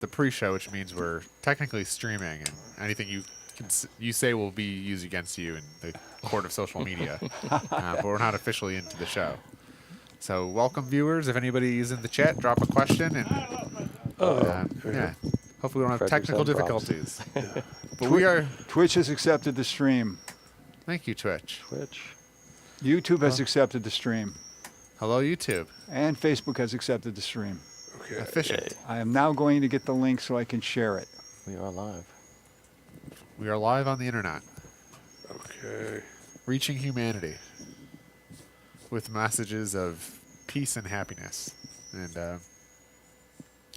the pre-show, which means we're technically streaming, and anything you say will be used against you in the court of social media. But we're not officially into the show. So welcome, viewers. If anybody's in the chat, drop a question, and yeah, hopefully we don't have technical difficulties. But we are. Twitch has accepted the stream. Thank you, Twitch. YouTube has accepted the stream. Hello, YouTube. And Facebook has accepted the stream. Okay. Efficient. I am now going to get the link so I can share it. We are live. We are live on the internet. Okay. Reaching humanity with messages of peace and happiness and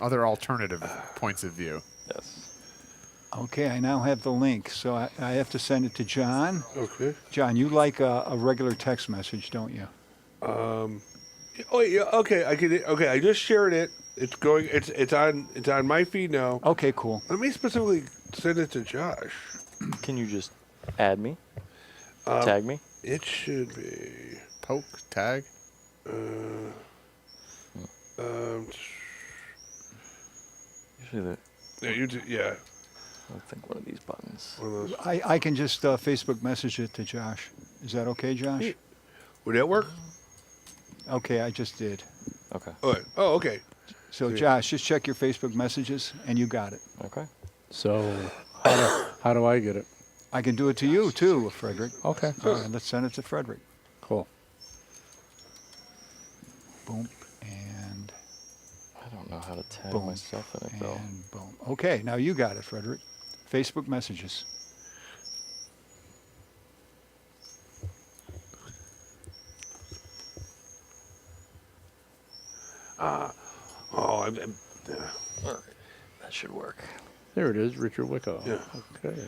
other alternative points of view. Yes. Okay, I now have the link, so I have to send it to John. Okay. John, you like a regular text message, don't you? Oh yeah. Okay. Okay. I just shared it. It's going. It's on my feed now. Okay, cool. Let me specifically send it to Josh. Can you just add me? Tag me? It should be poke tag. Usually yeah. I think one of these buttons. One of those. I can just Facebook message it to Josh. Is that okay, Josh? Would that work? Okay, I just did. Okay. Oh, okay. So, Josh, just check your Facebook messages, and you got it. Okay. So, how do I get it? I can do it to you, too, Frederick. Okay. All right, let's send it to Frederick. Cool. Boom, and I don't know how to tag boom, myself in it, though. and boom. Okay, now you got it, Frederick. Facebook messages. All right. That should work. There it is, Richard Wickow. Yeah. Okay.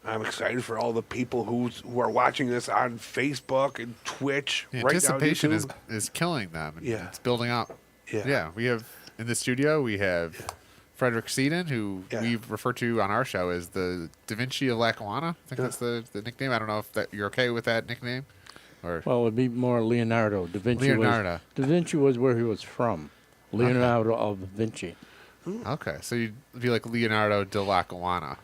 I'm excited for all the people who are watching this on Facebook and Twitch. The right anticipation now, is killing them. And Yeah. It's building up. Yeah. We have in the studio we have Frederick Seaton, who we refer to on our show as the Da Vinci of Lackawanna. I think that's the nickname. I don't know if you're okay with that nickname. Or Well, it'd be more Leonardo. Da Vinci Leonardo. Da Vinci was where he was from. Leonardo of Vinci. Okay, so you'd be like Leonardo de Lackawanna.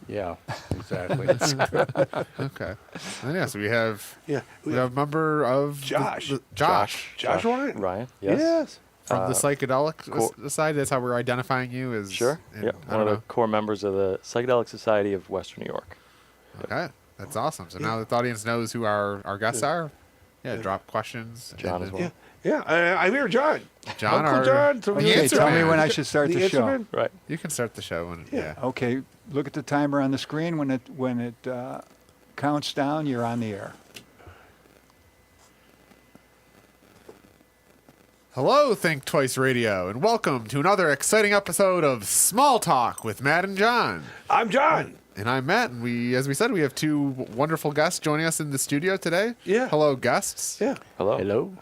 Yeah, exactly. Okay. And yeah, so we have we have a member of Josh. Josh Josh Ryan. Ryan? Yes. Yes. from the Psychedelic Society. That's how we're identifying you as Sure. Yeah. One of the core members of the Psychedelic Society of Western New York. Okay. That's awesome. So now that the audience knows who our guests are, drop questions. John as well. Yeah. I'm here, John. John, Uncle John. So Okay, tell me when I should start the show. man? Right. You can start the show when Okay, look at the timer on the screen. When it counts down, you're on the air. Hello, Think Twice Radio, and welcome to another exciting episode of Smalltalk with Matt and John. I'm John. And I'm Matt, and as we said, we have two wonderful guests joining us in the studio today. Yeah. Hello, guests. Yeah. Hello. Hello.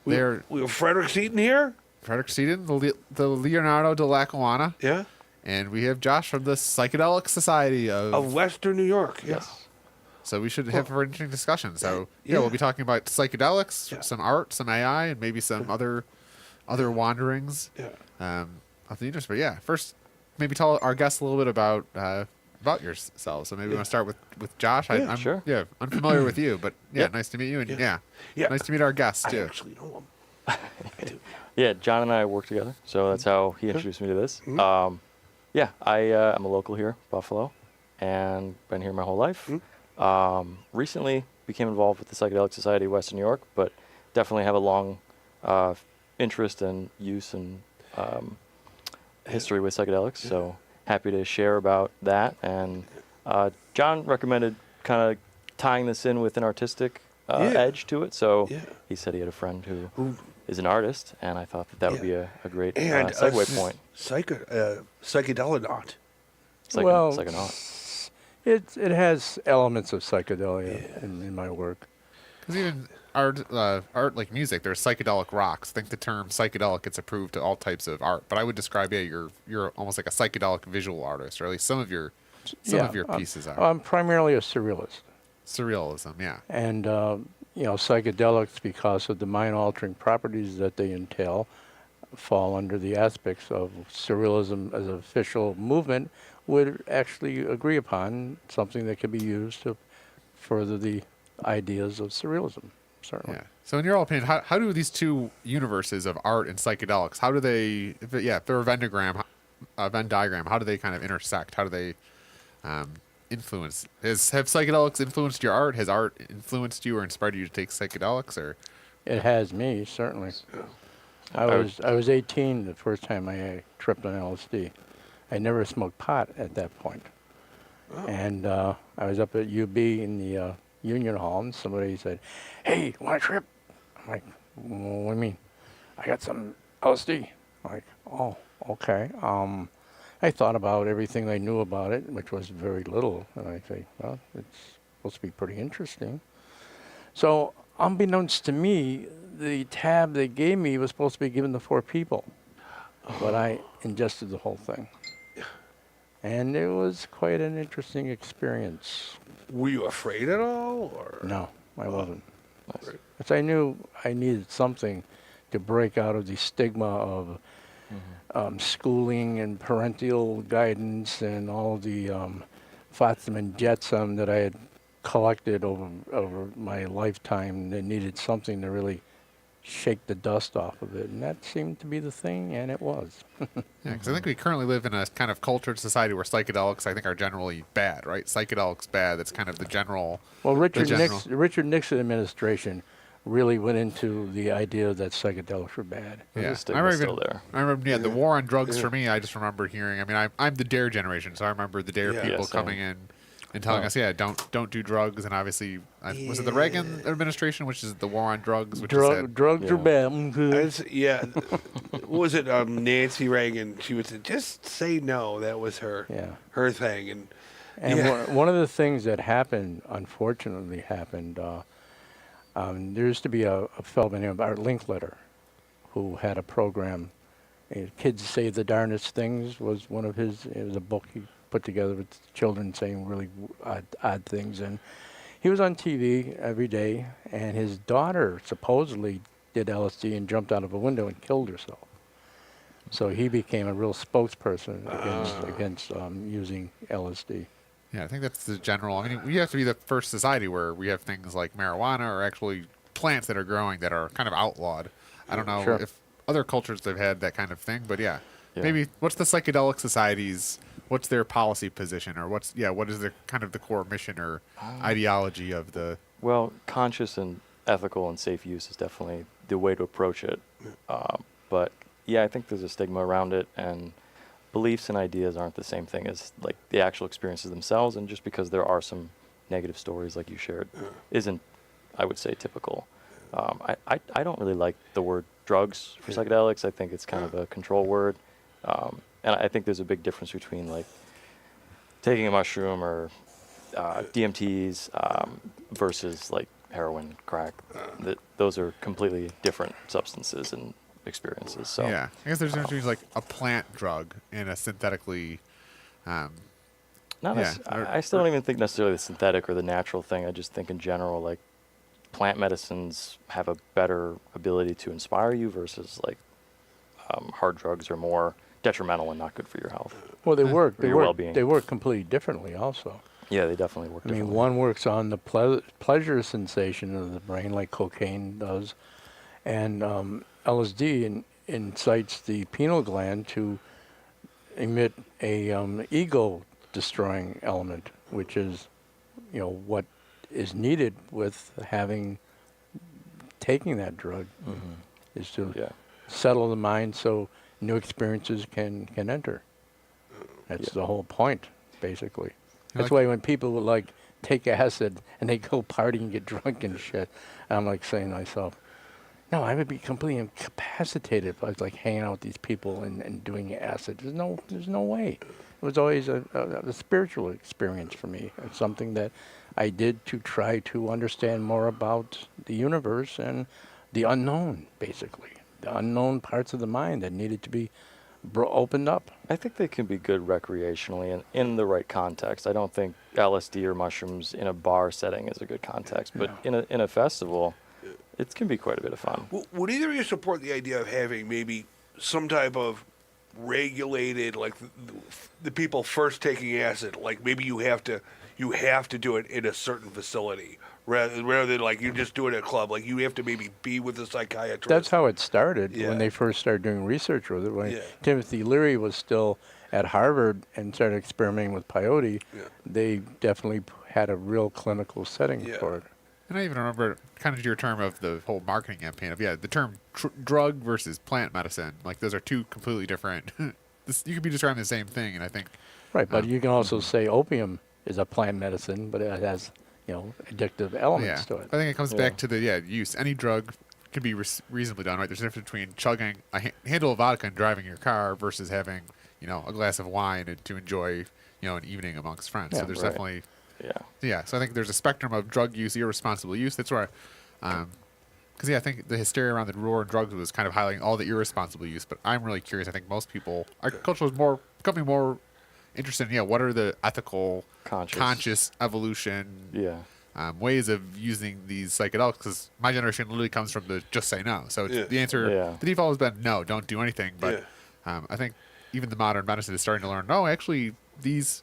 We They're have Frederick Seaton here. Frederick Seaton, the Leonardo de Lackawanna, Yeah. and we have Josh from the Psychedelic Society Of Western New York. Yes. So we should have an interesting discussion. So Yeah. we'll be talking about psychedelics, Yeah. some art, some AI, and maybe some other wanderings Yeah. of the interest. But yeah, first maybe tell our guests a little bit about yourselves. So maybe we want to start with Josh. I'm sure. Yeah, unfamiliar with you, but nice to meet you, and Yeah. nice to meet our guests I too. actually know him. I do. Yeah, John and I work together, so that's how he introduced me to this. I'm a local here, Buffalo, and been here my whole life. Recently became involved with the Psychedelic Society of Western New York, but definitely have a long interest and use and history with psychedelics, so happy to share about that. And John recommended kind of tying this in with an artistic edge to it, so he said he had a friend who is an artist, and I thought that would be a great segue point. Psychedelic. Psychonaut. It has elements of psychedelia in my work. Because even art like music, there's psychedelic rocks. I think the term psychedelic gets approved to all types of art, but I would describe you're almost like a psychedelic visual artist, or at least some of your pieces are. I'm primarily a surrealist. Surrealism, yeah. And psychedelics, because of the mind-altering properties that they entail, fall under the aspects of surrealism as an official movement would actually agree upon something that could be used to further the ideas of surrealism, certainly. Yeah. So, in your opinion, how do these two universes of art and psychedelics, how do they, if they're a Venn diagram, how do they kind of intersect? How do they influence? Have psychedelics influenced your art? Has art influenced you or inspired you to take psychedelics? Or It has me, certainly. I was 18 the first time I tripped on LSD. I never smoked pot at that point. And I was up at UB in the Union Hall, and somebody said, "Hey, want to trip?" I'm like, well, "What do you mean?" "I got some LSD." I'm like, "Oh, okay." I thought about everything I knew about it, which was very little, and I think, well, it's supposed to be pretty interesting. So, unbeknownst to me, the tab they gave me was supposed to be given to 4 people, but I ingested the whole thing. And it was quite an interesting experience. Were you afraid at all? Or? No, I wasn't. Right. Because I knew I needed something to break out of the stigma of schooling and parental guidance and all the flotsam and jetsam that I had collected over my lifetime. That needed something to really shake the dust off of it, and that seemed to be the thing, and it was. yeah, because I think we currently live in a kind of cultured society where psychedelics, I think, are generally bad, right? Psychedelics bad. That's kind of the general. Well, Richard general- Nixon administration really went into the idea that psychedelics were bad. There's Yeah, a stigma still there. I remember. Yeah, the war on drugs for me. I just remember hearing. I mean, I'm the Dare generation, so I remember the Dare Yeah. people Yeah, same. coming in and telling us, don't do drugs. And obviously, was it the Reagan administration, which is the war on drugs, which said, Drugs are Yeah. bad. Mhm. Yeah. What was it? Nancy Reagan. She would say, just say no. That was her Yeah. thing. And And yeah. one of the things that happened, unfortunately happened, there used to be a fellow by the name of Art Linkletter who had a program. Kids Say the Darnest Things was one of his, it was a book he put together with children saying really odd things. And he was on TV every day, and his daughter supposedly did LSD and jumped out of a window and killed herself. So he became a real spokesperson against using LSD. yeah, I think that's the general. I mean, we have to be the first society where we have things like marijuana or actually plants that are growing that are kind of outlawed. I don't know Sure. if other cultures have had that kind of thing, but yeah. Yeah. Maybe what's the psychedelic societies? What's their policy position, or what is the kind of the core mission or ideology of the? Well, conscious and ethical and safe use is definitely the way to approach it. But yeah, I think there's a stigma around it, and beliefs and ideas aren't the same thing as like the actual experiences themselves. And just because there are some negative stories like you shared, isn't, I would say, typical. I don't really like the word drugs for psychedelics. I think it's kind of a control word. And I think there's a big difference between like taking a mushroom or DMTs versus like heroin, crack. Those are completely different substances and experiences. So Yeah, I guess there's a difference between like a plant drug and a synthetically. not yeah, I still don't even think necessarily the synthetic or the natural thing. I just think in general, like plant medicines have a better ability to inspire you versus like hard drugs are more detrimental and not good for your health. Well, they work. They your work. well-being. They work completely differently, also. Yeah, they definitely work I mean, differently. one works on the pleasure sensation of the brain, like cocaine does, and LSD incites the pineal gland to emit a ego-destroying element, which is, what is needed with taking that drug, is to Yeah. settle the mind so new experiences can enter. That's the whole point, basically. That's why when people would like take acid and they go party and get drunk and shit, I'm like saying to myself, no, I would be completely incapacitated if I was like hanging out with these people and doing acid. There's no way. It was always a spiritual experience for me. It's something that I did to try to understand more about the universe and the unknown, basically. The unknown parts of the mind that needed to be opened up. I think they can be good recreationally and in the right context. I don't think LSD or mushrooms in a bar setting is a good context, but in a festival, it can be quite a bit of fun. Would either of you support the idea of having maybe some type of regulated, like the people first taking acid, like maybe you have to do it in a certain facility rather than like you just do it at a club. Like you have to maybe be with a psychiatrist. That's how it started Yeah. when they first started doing research with it. When Yeah. Timothy Leary was still at Harvard and started experimenting with peyote, Yeah. they definitely had a real clinical setting Yeah. for it. And I even remember kind of your term of the whole marketing campaign of the term drug versus plant medicine. Like those are two completely different. You could be describing the same thing, and I think Right, but you can also say opium is a plant medicine, but it has, addictive elements to it. I think it comes back to the use. Any drug can be reasonably done, right? There's a difference between chugging a handle of vodka and driving your car versus having a glass of wine to enjoy an evening amongst friends. Yeah, so there's right. definitely Yeah. So I think there's a spectrum of drug use, irresponsible use. That's where, because I think the hysteria around the war on drugs was kind of highlighting all the irresponsible use. But I'm really curious. I think most people, our culture is becoming more interested in what are the ethical, conscious evolution ways of using these psychedelics. Because my generation literally comes from the just say no. So the answer, the default has been no, don't do anything. But I think even the modern medicine is starting to learn, no, actually these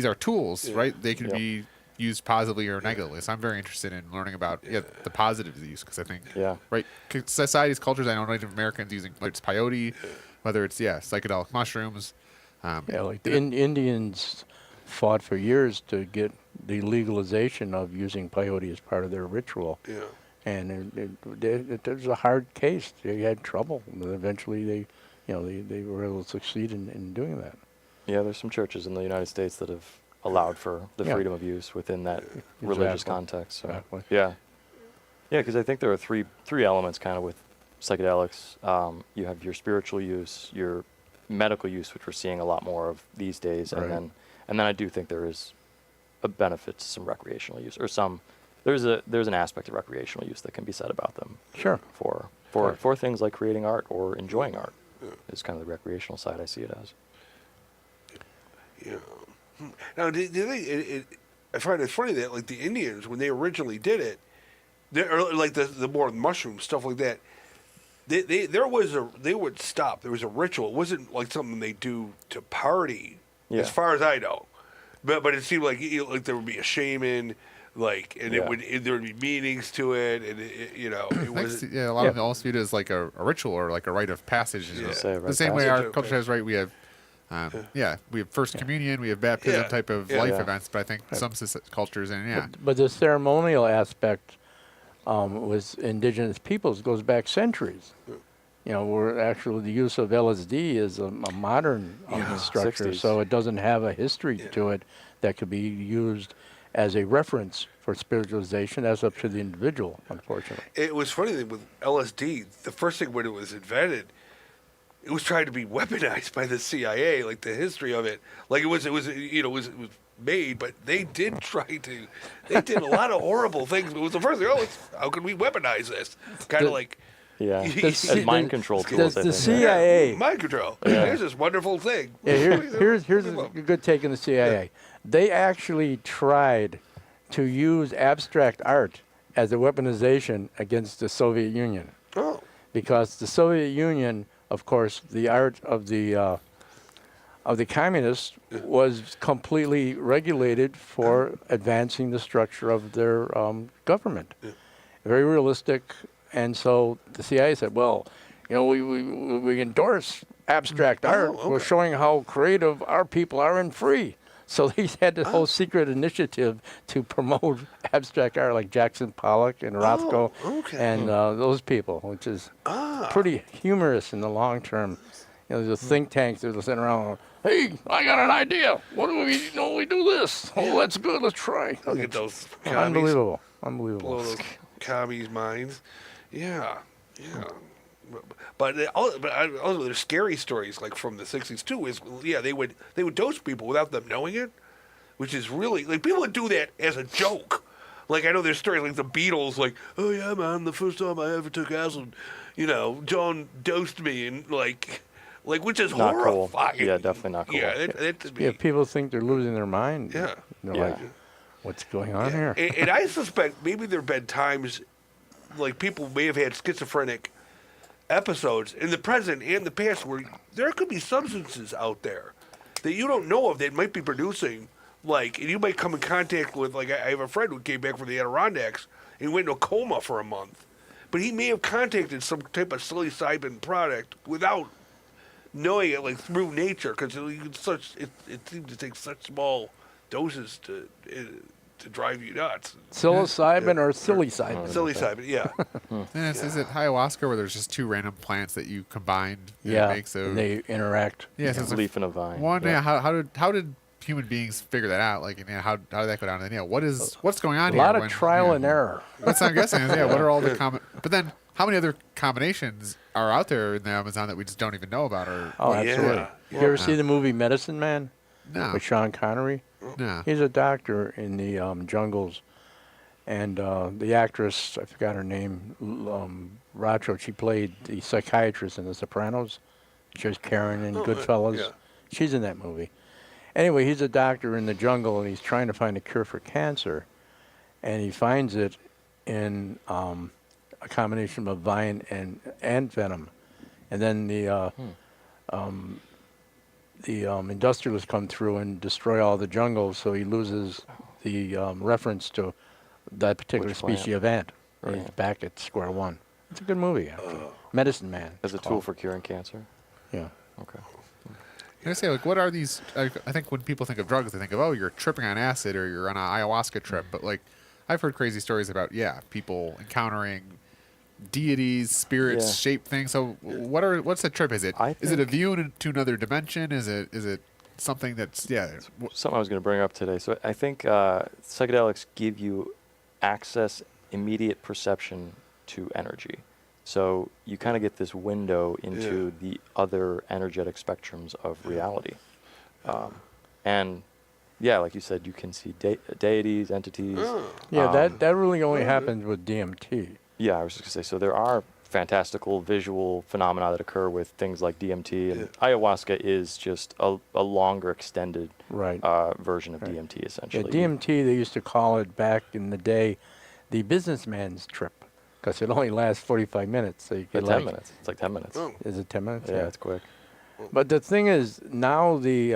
are tools, right? They can be used positively or negatively. So I'm very interested in learning about the positive use, because I think right, societies, cultures. I know Native Americans using, whether it's peyote, whether it's psychedelic mushrooms. Like the Indians fought for years to get the legalization of using peyote as part of their ritual. Yeah. And it was a hard case. They had trouble, but eventually they were able to succeed in doing that. Yeah, there's some churches in the United States that have allowed for the freedom of use within that religious context. So, Exactly. yeah, because I think there are three elements kind of with psychedelics. You have your spiritual use, your medical use, which we're seeing a lot more of these days, Right. and then I do think there is a benefit to some recreational use, or there's an aspect of recreational use that can be said about them. Sure. For things like creating art or enjoying art is kind of the recreational side I see it as. Yeah. Now, I find it funny that like the Indians, when they originally did it, or like the more mushroom stuff like that, they would stop. There was a ritual. It wasn't like something they do to party, as far as I know. But it seemed like there would be a shaman, and there would be meanings to it, and it was A lot of them almost viewed it as like a ritual or like a rite of passage. The same way our culture has, right? We have we have First Communion, we have baptism type of life events, but I think some cultures But the ceremonial aspect with indigenous peoples goes back centuries. Where actually the use of LSD is a modern structure, 60s. so it doesn't have a history to it that could be used as a reference for spiritualization. That's up to the individual, unfortunately. It was funny that with LSD, the first thing when it was invented, it was trying to be weaponized by the CIA, like the history of it. Like it was made, but they did they did a lot of horrible things. It was the first thing, how can we weaponize this? Kind of like... Yeah, as mind control tools. The CIA... mind control. Here's this wonderful thing. Here's a good take on the CIA. They actually tried to use abstract art as a weaponization against the Soviet Union. Oh. Because the Soviet Union, of course, the art of the communists was completely regulated for advancing the structure of their government. Very realistic, and so the CIA said, well, we endorse abstract art. okay. We're showing how creative our people are and free. So they had this whole secret initiative to promote abstract art, like Jackson Pollock and Rothko and those people, which is pretty humorous in the long term. The think tanks that are sitting around, hey, I got an idea. What do we do this? Oh, that's good. Let's try. Look at those commies. Unbelievable. Blow those commies' minds. Yeah. But also there's scary stories like from the 60s too. They would dose people without them knowing it, which is really like people would do that as a joke. Like I know there's stories like the Beatles, like, oh yeah man, the first time I ever took acid, John dosed me, and like which is not horrifying. Cool. Yeah, definitely not cool. Yeah, people think they're losing their mind. Yeah. They're like, what's going on here? And I suspect maybe there have been times like people may have had schizophrenic episodes in the present and the past where there could be substances out there that you don't know of that might be producing, like, and you might come in contact with, like, I have a friend who came back from the Adirondacks and went into a coma for a month. But he may have contacted some type of psilocybin product without knowing it, like, through nature, because it seems to take such small doses to drive you nuts. Psilocybin or psilocybin? Psilocybin, yeah. And is it ayahuasca where there's just two random plants that you combined and Yeah, it makes a and they interact. yeah, so it's a Leaf in a vine. one. Yeah, how did human beings figure that out? Like, how did that go down? And what's going on A here? lot of when- trial yeah. and error. That's what I'm guessing. Is, what are all the But then, how many other combinations are out there in the Amazon that we just don't even know about? Or Oh, Yeah. absolutely. Yeah. You ever see the movie Medicine Man no, with Sean Connery? no. He's a doctor in the jungles, and the actress, I forgot her name, Racho, she played the psychiatrist in The Sopranos. She was Karen in Goodfellas. yeah. She's in that movie. Anyway, he's a doctor in the jungle, and he's trying to find a cure for cancer, and he finds it in a combination of vine and venom. And then the industrialists come through and destroy all the jungle, so he loses the reference to that particular Which plant? species of ant. And Right. he's back at square one. It's a good movie, actually. Medicine Man. As a it's tool called. for curing cancer. Yeah. Okay. Can I say, like, what are these? I think when people think of drugs, they think of, oh, you're tripping on acid or you're on an ayahuasca trip. But, like, I've heard crazy stories about, people encountering deities, spirits, Yeah. shaped things. So, what's the trip? Is it I is it a think- view into another dimension? Is it something that's Something I was going to bring up today. So I think psychedelics give you access, immediate perception to energy. So you kind of get this window into the other energetic spectrums of reality. And yeah, like you said, you can see deities, entities. Yeah, that really only happens with DMT. Yeah, I was just going to say, so there are fantastical visual phenomena that occur with things like DMT, and ayahuasca is just a longer extended Right. version of Right. DMT, Yeah, essentially. DMT, they used to call it back in the day the businessman's trip, because it only lasts 45 minutes. So you Yeah, get 10 minutes. It's like 10 minutes. Oh. Is it 10 minutes? Yeah, it's quick. But the thing is, now the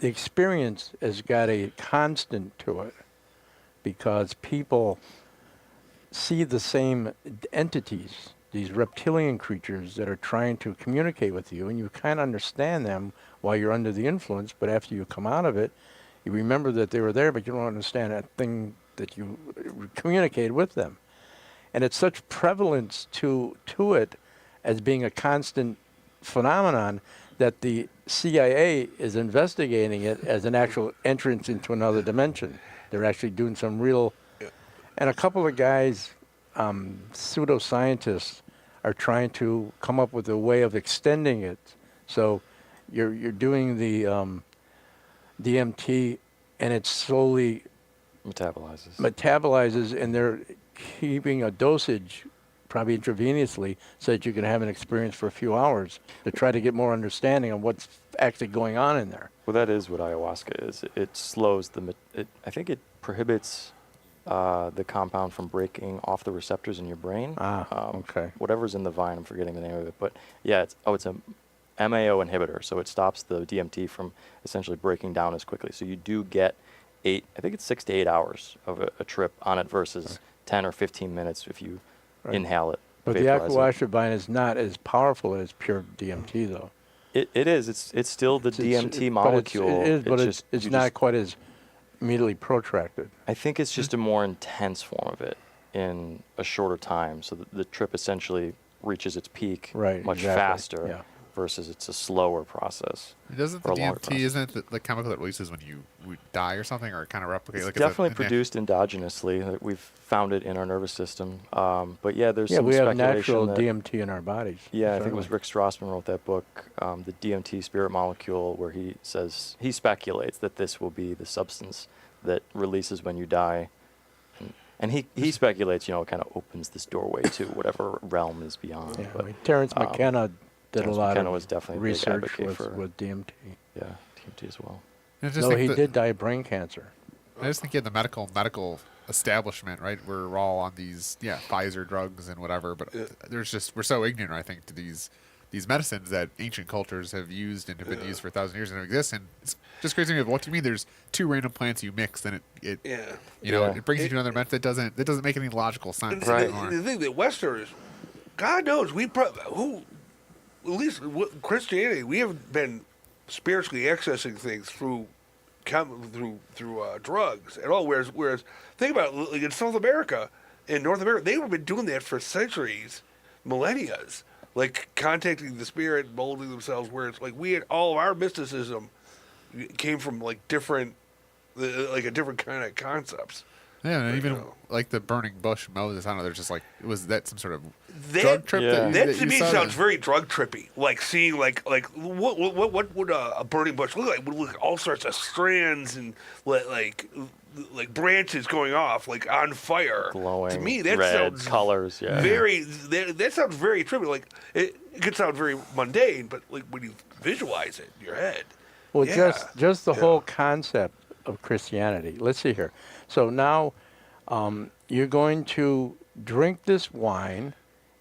experience has got a constant to it, because people see the same entities, these reptilian creatures that are trying to communicate with you, and you kind of understand them while you're under the influence, but after you come out of it, you remember that they were there, but you don't understand that thing that you communicated with them. And it's such prevalence to it as being a constant phenomenon that the CIA is investigating it as an actual entrance into another dimension. They're actually doing some real... And a couple of guys, pseudoscientists, are trying to come up with a way of extending it. So you're doing the DMT, and it slowly metabolizes, and they're keeping a dosage, probably intravenously, so that you can have an experience for a few hours to try to get more understanding of what's actually going on in there. Well, that is what ayahuasca is. It slows I think it prohibits the compound from breaking off the receptors in your brain. Okay. Whatever's in the vine, I'm forgetting the name of it. But yeah, it's a MAO inhibitor, so it stops the DMT from essentially breaking down as quickly. So you do get 6 to 8 hours of a trip on it versus 10 or 15 minutes if you inhale it. But the vaporize it. ayahuasca vine is not as powerful as pure DMT, though. It is. It's still the DMT molecule. It is, but just- it's you not just- quite as immediately protracted. I think it's just a more intense form of it in a shorter time. So the trip essentially reaches its peak much exactly, faster yeah. versus it's a slower process. Doesn't the or a longer DMT process. isn't it the chemical that releases when you die or something, or it kind of replicates? It's Like definitely it's produced endogenously. Like, we've found it in our nervous system. But yeah, there's Yeah, some we have speculation natural that, DMT in our bodies. Yeah, I think it was certainly. Rick Strassman wrote that book, the DMT spirit molecule, where he speculates that this will be the substance that releases when you die. And he speculates, it kind of opens this doorway to whatever realm is beyond. Yeah, But, Terrence McKenna did Terrence a lot McKenna of was definitely a big research advocate for- with DMT. yeah, DMT as well. I just No, think he that- did die of brain cancer. I just think in the medical establishment, right? We're all on these Pfizer drugs and whatever, but we're so ignorant, I think, to these medicines that ancient cultures have used and have been used for 1,000 years and exist. And it's just crazy to me. What do you mean? There's two random plants you mix, and it it brings you to another medicine that doesn't make any logical sense. Right. The thing that Westerners, God knows, at least Christianity, we have been spiritually accessing things through drugs at all. Whereas think about it, like in South America, in North America, they've been doing that for centuries, millennia, like contacting the spirit, molding themselves. Where it's like we had all of our mysticism came from like a different kind of concepts. Yeah, and even know. like the burning bush Moses. I don't know. There's just like, was that some sort of That- drug trip? Yeah. That That to you me saw sounds very drug trippy. Like seeing like what would a burning bush look like? It would look like all sorts of strands and like branches going off like on fire. Glowing, To me, that red sounds colors. Yeah. very. That sounds very trippy. Like it could sound very mundane, but like when you visualize it in your head. Well, Yeah. just the whole concept of Christianity. Let's see here. So now you're going to drink this wine,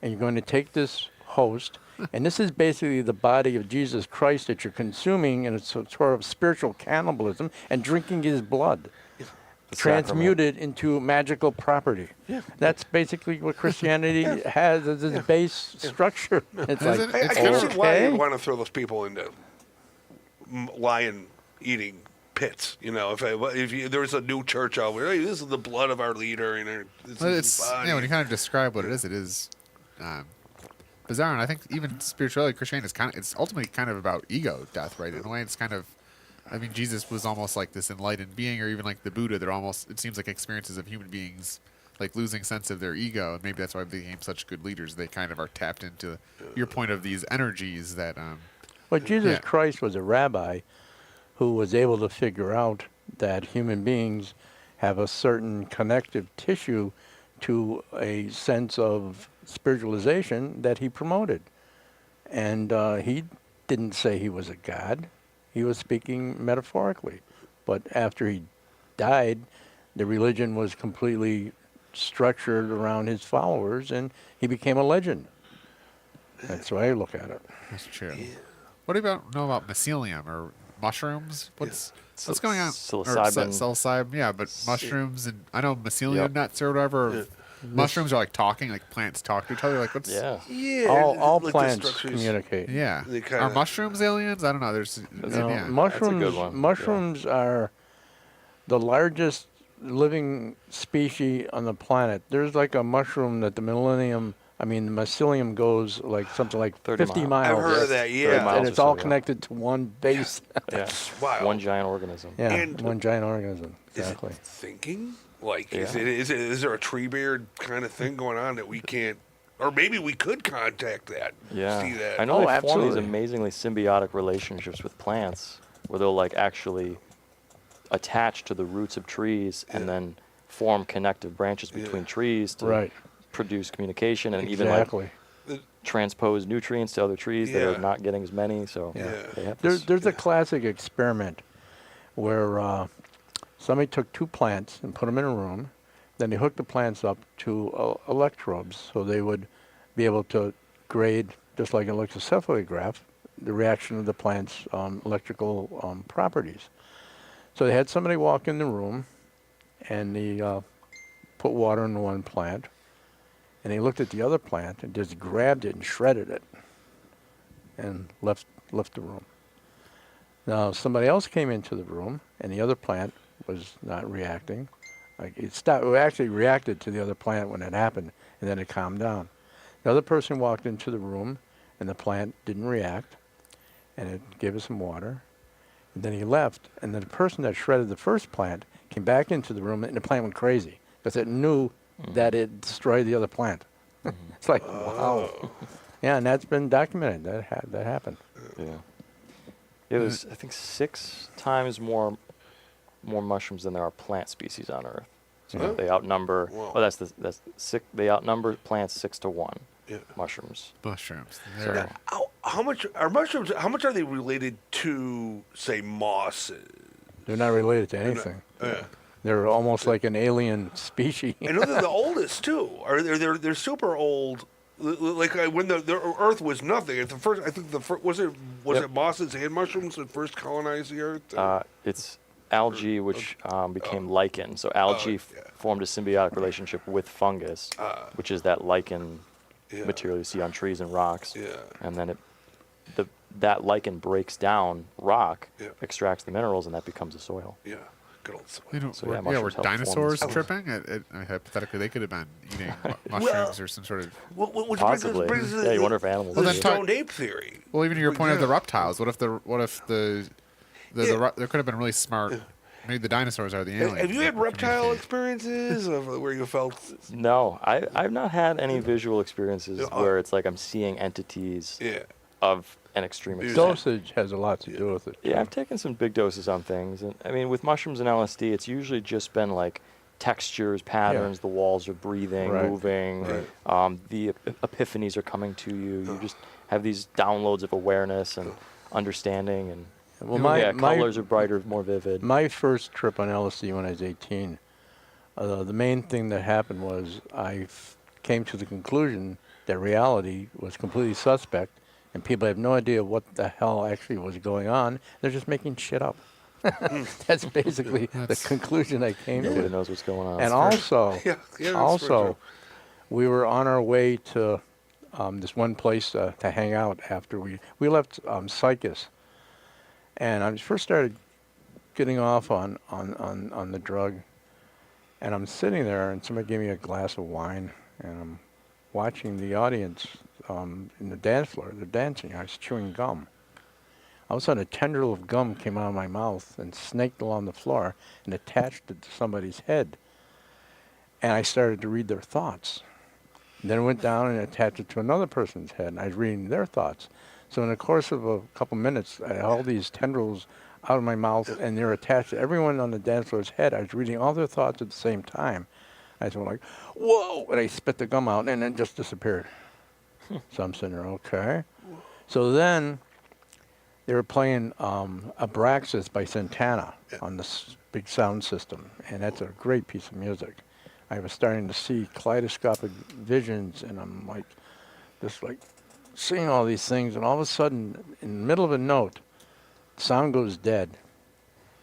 and you're going to take this host, and this is basically the body of Jesus Christ that you're consuming, and it's a sort of spiritual cannibalism, and drinking his blood. The Transmuted into magical property. Yeah. That's basically what Christianity has as its base structure. It's like, Isn't I It's can see why okay. you want to throw those people into lion eating pits. You know, if there was a new church out there, hey, this is the blood of our leader, and this Well, is it's his body. when you kind of describe what it is bizarre. And I think even spirituality, Christianity is it's ultimately kind of about ego death, right? In a way, it's kind of. I mean, Jesus was almost like this enlightened being, or even like the Buddha. They're almost, it seems like experiences of human beings, like losing sense of their ego, and maybe that's why they became such good leaders. They kind of are tapped into your point of these energies that. Well, Jesus Yeah. Christ was a rabbi who was able to figure out that human beings have a certain connective tissue to a sense of spiritualization that he promoted. And he didn't say he was a god. He was speaking metaphorically. But after he died, the religion was completely structured around his followers, and he became a legend. That's the way I look at it. That's true. What do you know about mycelium or mushrooms? What's going on? Psilocybin. Psilocybin, yeah, but mushrooms and I know mycelium Yep. nuts or whatever. Mushrooms are like talking, like plants talk to each other. Like what's Yeah. Yeah, All like the plants structures. communicate. Yeah. They Are kinda- mushrooms aliens? I don't know. There's No, yeah. mushrooms. good one. Mushrooms are the largest living species on the planet. There's like a mushroom that the mycelium goes like something like 30 50 miles. miles. I've heard of that. 30 Yeah, miles. And it's or so, all yeah. connected to one base. Yeah. wow. One giant organism. Yeah, And- one giant organism. Is Exactly. it thinking? Like, Yeah. is there a tree beard kind of thing going on that we can't, or maybe we could contact that? Yeah. See that? I know Oh, they form these absolutely. amazingly symbiotic relationships with plants where they'll like actually attach to the roots of trees and then form connective branches between trees to Right. produce communication and even like Exactly. transpose nutrients to other trees that Yeah. are not getting as many. So Yeah. they have There's this. a classic experiment where somebody took two plants and put them in a room. Then they hooked the plants up to electrodes so they would be able to grade, just like an electroencephalograph, the reaction of the plant's electrical properties. So they had somebody walk in the room and they put water in one plant, and he looked at the other plant and just grabbed it and shredded it and left the room. Now somebody else came into the room and the other plant was not reacting. Like it actually reacted to the other plant when it happened, and then it calmed down. The other person walked into the room and the plant didn't react, and it gave it some water. And then he left, and then the person that shredded the first plant came back into the room, and the plant went crazy because it knew that it destroyed the other plant. It's like, wow. Yeah, and that's been documented. That happened. Yeah. Yeah, there's I think 6 times more mushrooms than there are plant species on Earth. So Oh. they outnumber. Whoa. Well, that's six. They outnumber plants 6 to 1. Yeah. Mushrooms. mushrooms. So- They're- How much are mushrooms? How much are they related to, say, moss? They're not related to anything. Yeah. They're almost like an alien species. I know they're the oldest too. Or they're super old. Like when the Earth was nothing. At the first, I think was it Yep. mosses and mushrooms that first colonized the Earth? It's algae, which became lichen. So algae yeah. formed a symbiotic relationship with fungus, which is that lichen Yeah. material you see on trees and rocks. Yeah. And then that lichen breaks down rock, Yeah. extracts the minerals, and that becomes the soil. Yeah, good old soil. You know, So, were, yeah, yeah, were mushrooms help form dinosaurs these tripping? I mean, hypothetically, they could have been eating mushrooms or some sort of. Which Possibly. brings us Yeah, you wonder if animals Well, the then do it. stoned ape theory. Well, even your point of the Yeah. reptiles. What if the Yeah. there could have been really smart. Maybe the dinosaurs are the aliens. Have you had that were reptile communicating. experiences of where you felt? No, I've not had any visual experiences Yeah. where it's like I'm seeing entities Yeah. of an extreme extent. Dosage has a lot to do with it. Yeah, I've taken some big doses on things, and I mean, with mushrooms and LSD, it's usually just been like textures, patterns. The walls are breathing, Right. moving. Right. The epiphanies are coming to you. You just have these downloads of awareness and understanding, and Well, colors are brighter, more vivid. My first trip on LSD when I was 18, the main thing that happened was I came to the conclusion that reality was completely suspect, and people have no idea what the hell actually was going on. They're just making shit up. That's basically the conclusion I came Nobody to. knows what's going on. And also, Yeah, that's very also, true. we were on our way to this one place to hang out after we left Psychus. And I first started getting off on the drug, and I'm sitting there, and somebody gave me a glass of wine, and I'm watching the audience in the dance floor. They're dancing. I was chewing gum. All of a sudden, a tendril of gum came out of my mouth and snaked along the floor and attached it to somebody's head. And I started to read their thoughts. Then it went down and attached it to another person's head, and I was reading their thoughts. So in the course of a couple minutes, I had all these tendrils out of my mouth, and they're attached to everyone on the dance floor's head. I was reading all their thoughts at the same time. I was like, whoa! And I spit the gum out, and then it just disappeared. So I'm sitting there, okay. So then they were playing Abraxas by Santana on this big sound system, and that's a great piece of music. I was starting to see kaleidoscopic visions, and I'm like, just like seeing all these things, and all of a sudden, in the middle of a note, sound goes dead,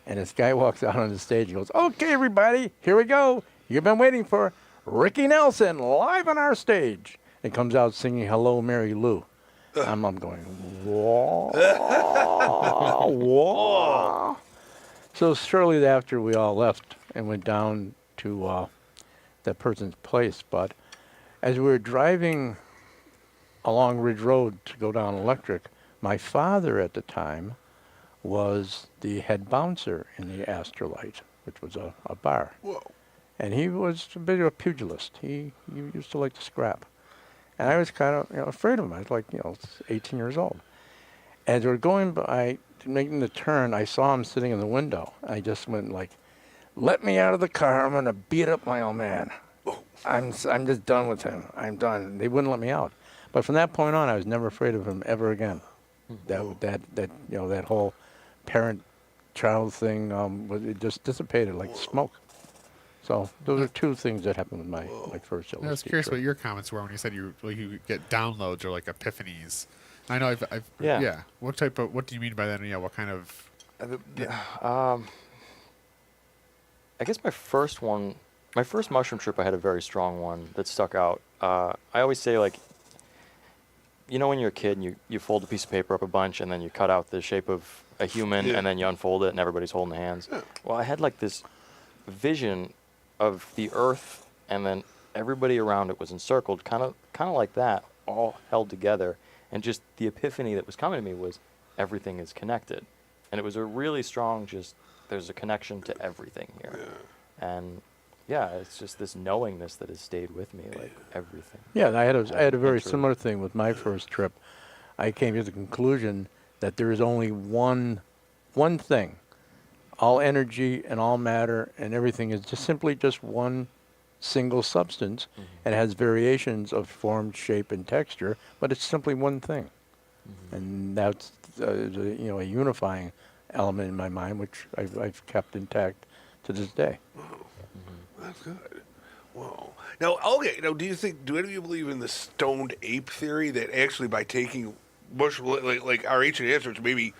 and this guy walks out on the stage and goes, "Okay, everybody, here we go. You've been waiting for Ricky Nelson live on our stage." And comes out singing "Hello, Mary Lou." I'm going, whoa, whoa. So shortly after, we all left and went down to that person's place. But as we were driving along Ridge Road to go down Electric, my father at the time was the head bouncer in the Astrolite, which was a bar. Whoa. And he was a bit of a pugilist. He used to like to scrap. And I was kind of afraid of him. I was like 18 years old. As we were going by, making the turn, I saw him sitting in the window. I just went like, "Let me out of the car. I'm going to beat up my old man. I'm just done with him. I'm done." They wouldn't let me out. But from that point on, I was never afraid of him ever again. That whole parent-child thing, it just dissipated like smoke. So those are two things that happened with my first LSD I was curious trip. what your comments were when you said you get downloads or like epiphanies. I know I've Yeah. What do you mean by that? Yeah, what kind of? I guess my first mushroom trip, I had a very strong one that stuck out. I always say, like, when you're a kid and you fold a piece of paper up a bunch and then you cut out the shape of a human and then you unfold it and everybody's holding hands. Well, I had like this vision of the earth and then everybody around it was encircled, kind of like that, all held together. And just the epiphany that was coming to me was everything is connected. And it was a really strong there's a connection to everything here. And yeah, it's just this knowingness that has stayed with me, like everything. Yeah, I had a very That's similar thing with my first trip. I came to the conclusion that there is only one thing. All energy and all matter and everything is simply one single substance, and it has variations of form, shape, and texture, but it's simply one thing. And that's a unifying element in my mind, which I've kept intact to this day. That's good. Whoa. Now, okay. Now, do any of you believe in the stoned ape theory that actually by taking like our ancient ancestors, maybe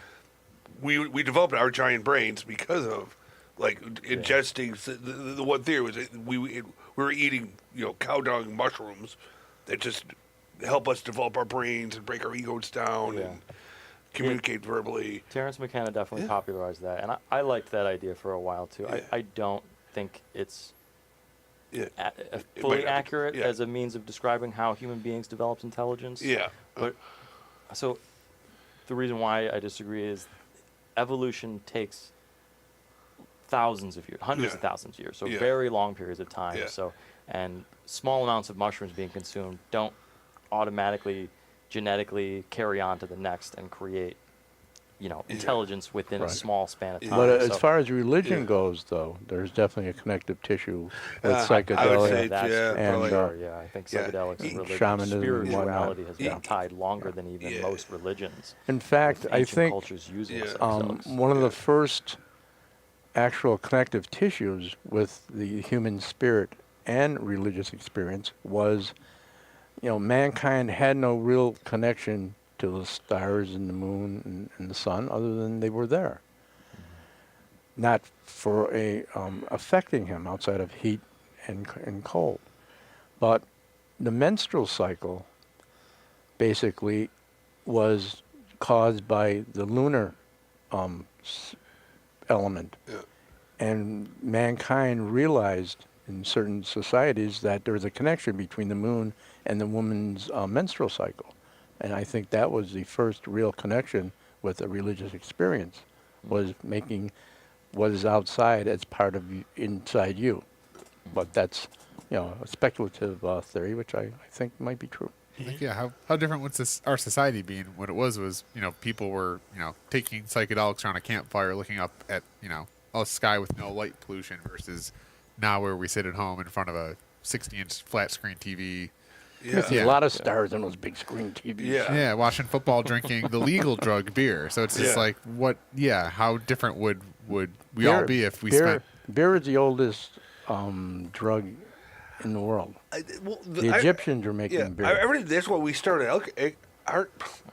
we developed our giant brains because of like ingesting the one theory was that we were eating cow dung mushrooms that just help us develop our brains and break our egos down Yeah. and communicate verbally. Terrence McKenna definitely Yeah. popularized that, and I liked that idea for a while too. Yeah. I don't think it's Yeah. fully might not be- accurate yeah. as a means of describing how human beings develop intelligence. Yeah. But so the reason why I disagree is evolution takes thousands of years, hundreds Yeah. of thousands of years, so Yeah. very long periods of time. Yeah. So, and small amounts of mushrooms being consumed don't automatically genetically carry on to the next and create, intelligence within a Right. small span of time. But as So- far as religion Yeah. goes, though, there's definitely a connective tissue with I would psychedelics. say, that's yeah, and, for uh, sure, yeah. I think yeah. psychedelics and religion, Shamanism and spirituality whatnot. has been Yeah. tied longer than even Yeah. most religions. In fact, with I ancient think cultures using Yeah. psychedelics. one of Yeah. the first actual connective tissues with the human spirit and religious experience was, mankind had no real connection to the stars and the moon and the sun other than they were there. Not for affecting him outside of heat and cold. But the menstrual cycle basically was caused by the lunar element. Yeah. And mankind realized in certain societies that there was a connection between the moon and the woman's menstrual cycle. And I think that was the first real connection with a religious experience, was making what is outside as part of inside you. But that's, a speculative theory, which I think might be true. I think, yeah, how different would our society be? What it was, people were, taking psychedelics around a campfire, looking up at, a sky with no light pollution versus now where we sit at home in front of a 60-inch flat screen TV. Yeah. See a lot of stars on those big screen TVs. Yeah. Yeah, watching football, drinking the legal drug beer. So it's just Yeah. like, how different would we all be if we spent... Beer is the oldest drug in the world. The Egyptians were making beer. That's why we started I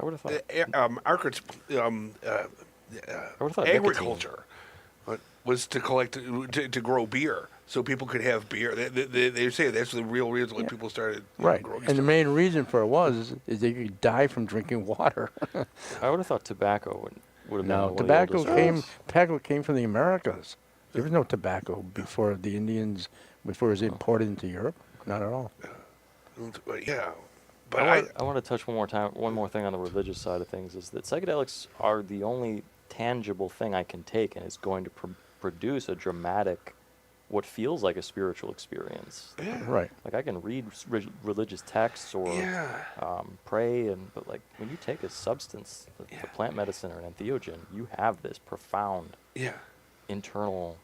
would have thought. agriculture. Was to collect to grow beer, so people could have beer. They say that's the real reason why people started Right. growing And the stuff. main reason for it is that you die from drinking water. I would have thought tobacco would have been No, one of the tobacco oldest came from the Americas. There was no tobacco before the Indians, before it was imported into Europe. Not at all. But yeah, but I want to touch one more thing on the religious side of things, is that psychedelics are the only tangible thing I can take and is going to produce a dramatic, what feels like a spiritual experience. Right. Like I can read religious texts or pray, but like when you take a substance, a plant medicine or an entheogen, you have this profound internal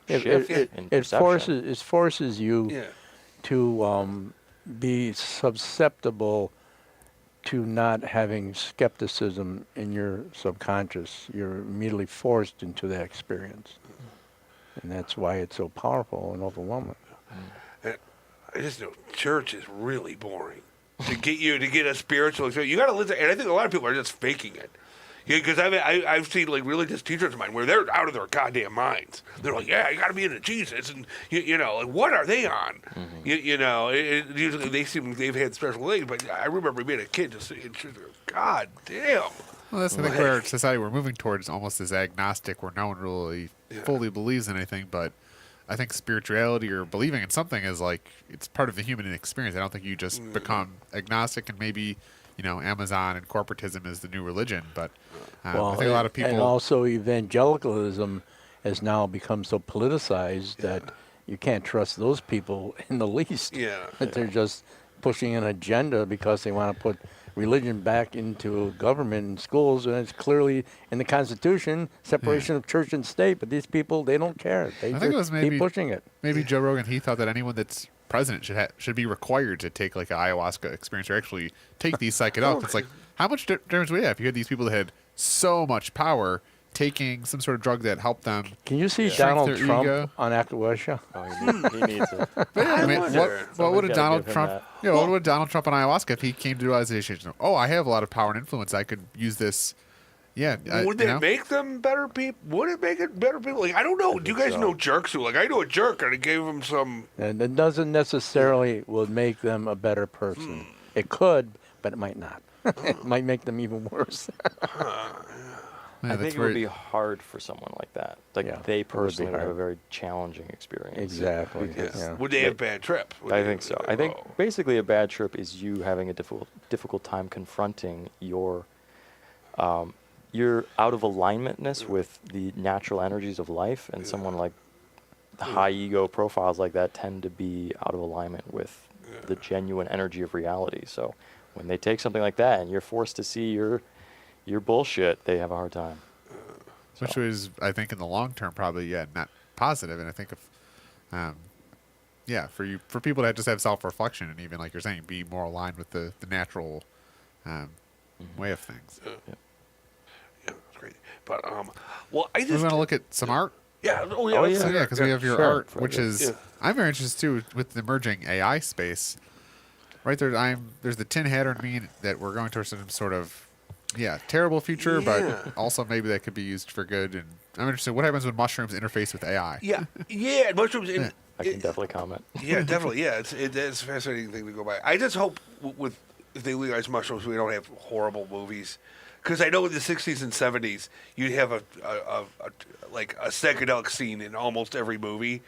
shift in perception. It forces you to be susceptible to not having skepticism in your subconscious. You're immediately forced into that experience. And that's why it's so powerful and overwhelming. I just know church is really boring. To get a spiritual experience, you got to listen. And I think a lot of people are just faking it. Because I've seen like religious teachers of mine where they're out of their goddamn minds. They're like, yeah, you got to be into Jesus, and like, what are they on? Usually they've had special things, but I remember being a kid just God damn. Well, that's I think where society we're moving towards, almost as agnostic, where no one really fully believes in anything. But I think spirituality or believing in something is like it's part of the human experience. I don't think you just become agnostic and maybe Amazon and corporatism is the new religion. But I think a lot of people and also evangelicalism has now become so politicized that you can't trust those people in the least. Yeah. That they're just pushing an agenda because they want to put religion back into government and schools, and it's clearly in the Constitution, separation of church and state. But these people, they don't care. They I think it was maybe keep pushing it. Maybe Joe Rogan, he thought that anyone that's president should be required to take like an ayahuasca experience or actually take these psychedelics. It's like, how much difference would it have if you had these people that had so much power taking some sort of drug that helped them. Can you see Shrink Donald their Trump ego. on Aquawisha? Oh, he needs it. I mean, wonder. what would Somebody's a gotta Donald give him Trump? that. You know, what would Donald Trump on ayahuasca if he came to the realization? Oh, I have a lot of power and influence. I could use this. Yeah. Would you that know? make them better people? Would it make it better people? Like, I don't know. Do you guys so. know jerks who, like, I know a jerk and I gave him some. And it doesn't necessarily will make them a better person. It could, but it might not. It might make them even worse. Yeah, I that's think it where would be hard for someone like that. Like Yeah, it would they be personally would have a hard. very challenging experience. Exactly. Because Yeah. Would they have bad trip? Would I they- think so. I think oh. basically a bad trip is you having a difficult time confronting your out of alignmentness with the natural energies of life, and someone like the high ego profiles like that tend to be out of alignment with the genuine energy of reality. So when they take something like that and you're forced to see your bullshit, they have a hard time. which was, I think, in the long term, probably not positive. And I think if, for people that just have self reflection and even like you're saying, be more aligned with the natural way of things. Yeah, that's great. But well, I We're just going to look at some art. yeah. Oh yeah. Oh, let's yeah. So do yeah, that. because we have your Sure. art, which is Yeah. I'm very interested too with the emerging AI space. Right there, there's the tin hatter in me that we're going towards some sort of terrible future, Yeah. but also maybe that could be used for good. And I'm interested. What happens when mushrooms interface with AI? Yeah, yeah. And mushrooms. Yeah. I can definitely comment. Yeah, definitely. Yeah, it's a fascinating thing to go by. I just hope with if they legalize mushrooms, we don't have horrible movies. Because I know in the '60s and '70s, you'd have a psychedelic scene in almost every movie,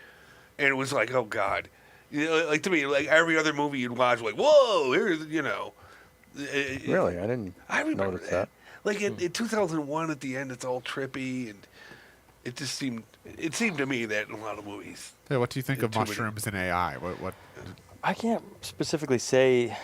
and it was like, oh god, like to me, like every other movie you'd watch, like whoa, here's Really? I didn't I remember notice that. that. Like in 2001, at the end, it's all trippy, and it just seemed to me that in a lot of movies. Yeah, what do you think of Too many. mushrooms and AI? What? I can't specifically say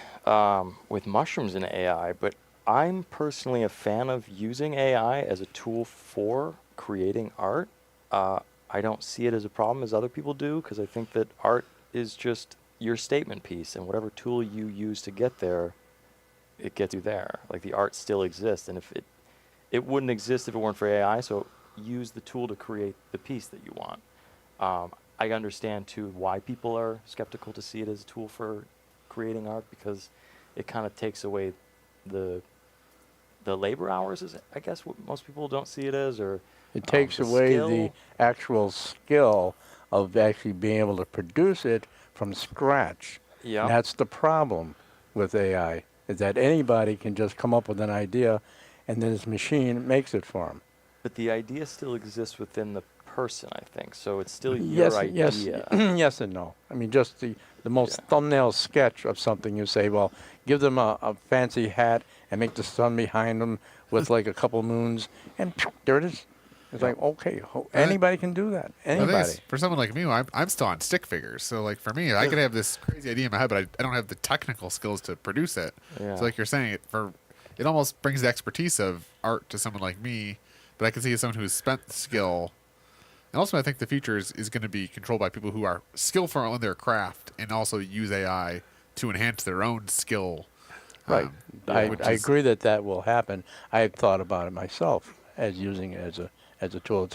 with mushrooms in AI, but I'm personally a fan of using AI as a tool for creating art. I don't see it as a problem as other people do, because I think that art is just your statement piece, and whatever tool you use to get there, it gets you there. Like the art still exists, and if it wouldn't exist if it weren't for AI. So use the tool to create the piece that you want. I understand too why people are skeptical to see it as a tool for creating art, because it kind of takes away the labor hours, is I guess what most people don't see it as, or It takes the away skill. the actual skill of actually being able to produce it from scratch. Yeah. And that's the problem with AI, is that anybody can just come up with an idea and then this machine makes it for them. But the idea still exists within the person, I think. So it's still your idea. Yes and no. I mean, just the most Yeah. thumbnail sketch of something, you say, well, give them a fancy hat and make the sun behind them with like a couple moons, and there it is. It's like, okay, anybody can do that. I think Anybody. it's- for someone like me, I'm still on stick figures. So like for me, I could have this crazy idea in my head, but I don't have the technical skills to produce it. Yeah. So like you're saying, it almost brings the expertise of art to someone like me, but I can see as someone who's spent the skill. And also, I think the future is going to be controlled by people who are skillful in their craft and also use AI to enhance their own skill. Right. which I is- agree that will happen. I've thought about it myself as using it as a tool. It's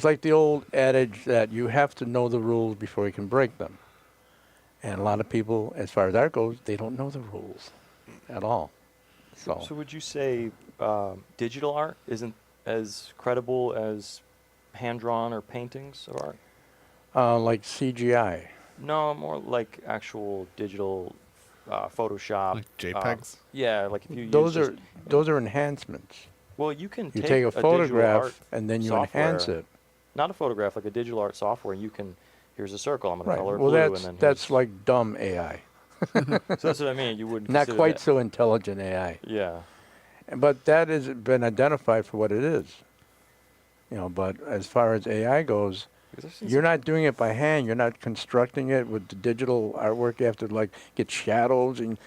like the old adage that you have to know the rules before you can break them. And a lot of people, as far as art goes, they don't know the rules at all. So, So would you say digital art isn't as credible as hand-drawn or paintings of art? like CGI. No, more like actual digital Photoshop. Like JPEGs? Yeah, like if you Those use are those are enhancements. well, you can You take take a digital art photograph and then you enhance software, it. Not a photograph, like a digital art software. You can here's a circle. I'm going to Right. color it Well, blue, that's and then that's here's- like dumb AI. so that's what I mean. You wouldn't Not consider quite that- so intelligent AI. Yeah. But that has been identified for what it is. But as far as AI goes, Because I've seen you're not doing it by hand. You're not constructing it with the digital artwork. You have to like get shadows and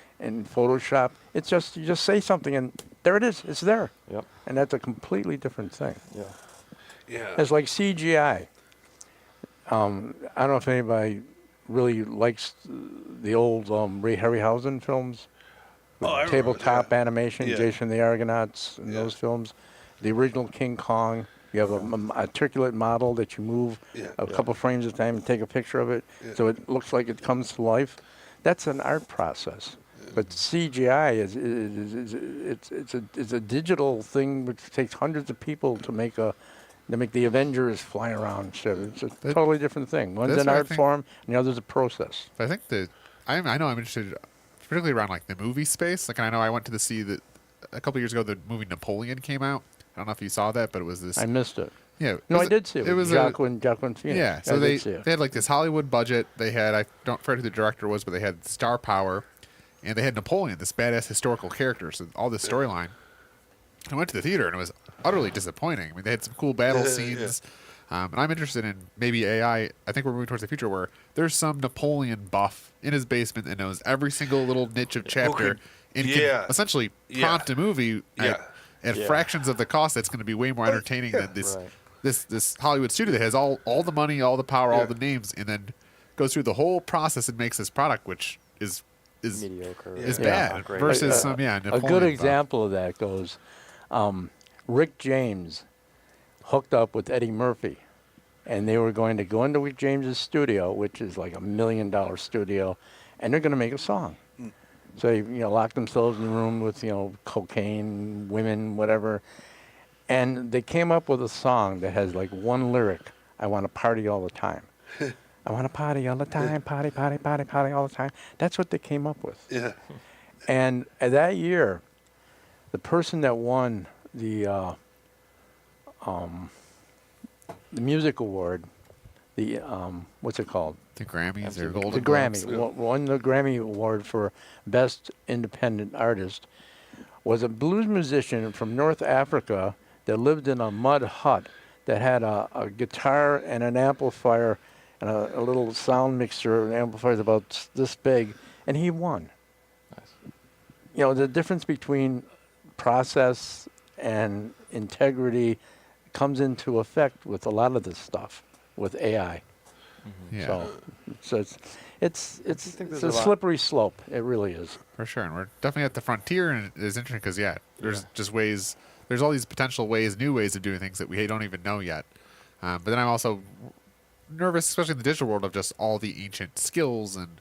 Photoshop. It's just you just say something and there it is. It's there. Yep. And that's a completely different thing. Yeah. Yeah. It's like CGI. I don't know if anybody really likes the old Ray Harryhausen films. Oh, I remember, Tabletop yeah. animation, Yeah. Jason the Argonauts, and Yeah. those films. the original King Kong. You have a articulate model that you move a couple frames at a time and take a picture of it, so it looks like it comes to life. That's an art process. But CGI is a digital thing which takes hundreds of people to make the Avengers fly around. So it's a totally different thing. One's that's an what I art think- form, and the other's a process. But I think I know I'm interested, particularly around like the movie space. Like, I know I went to see that a couple years ago. The movie Napoleon came out. I don't know if you saw that, but it was this. I missed it. Yeah, No, I did see it. It was Jacqueline Phoenix. yeah. I So did see it. they had like this Hollywood budget. They had, I don't forget who the director was, but they had star power, and they had Napoleon, this badass historical character. So all this storyline. I went to the theater and it was utterly disappointing. I mean, they had some cool battle scenes. And I'm interested in maybe AI. I think we're moving towards the future where there's some Napoleon buff in his basement that knows every single little niche of chapter and can essentially prompt a movie at fractions of the cost. That's going to be way more entertaining than this Hollywood studio that has all the money, all the power, all the names, and then goes through the whole process and makes this product, which is Mediocre. is Yeah. bad Great. versus some a Napoleon good buff. example of that goes, Rick James hooked up with Eddie Murphy, and they were going to go into Rick James's studio, which is like $1 million studio, and they're going to make a song. So they locked themselves in the room with cocaine, women, whatever, and they came up with a song that has like one lyric: "I want to party all the time." I want to party all the time, party, party, party, party all the time. That's what they came up with. Yeah. And that year, the person that won the music award, the what's it called? The Grammys or The Golden The Globes. Grammy won the Grammy award for Best Independent Artist. Was a blues musician from North Africa that lived in a mud hut that had a guitar and an amplifier and a little sound mixer. An amplifier is about this big, and he won. Nice. The difference between process and integrity comes into effect with a lot of this stuff with AI. Yeah, So it's think there's a a lot- slippery slope. It really is. for sure. And we're definitely at the frontier, and it is interesting because there's just ways. There's all these potential ways, new ways of doing things that we don't even know yet. But then I'm also nervous, especially in the digital world, of just all the ancient skills. And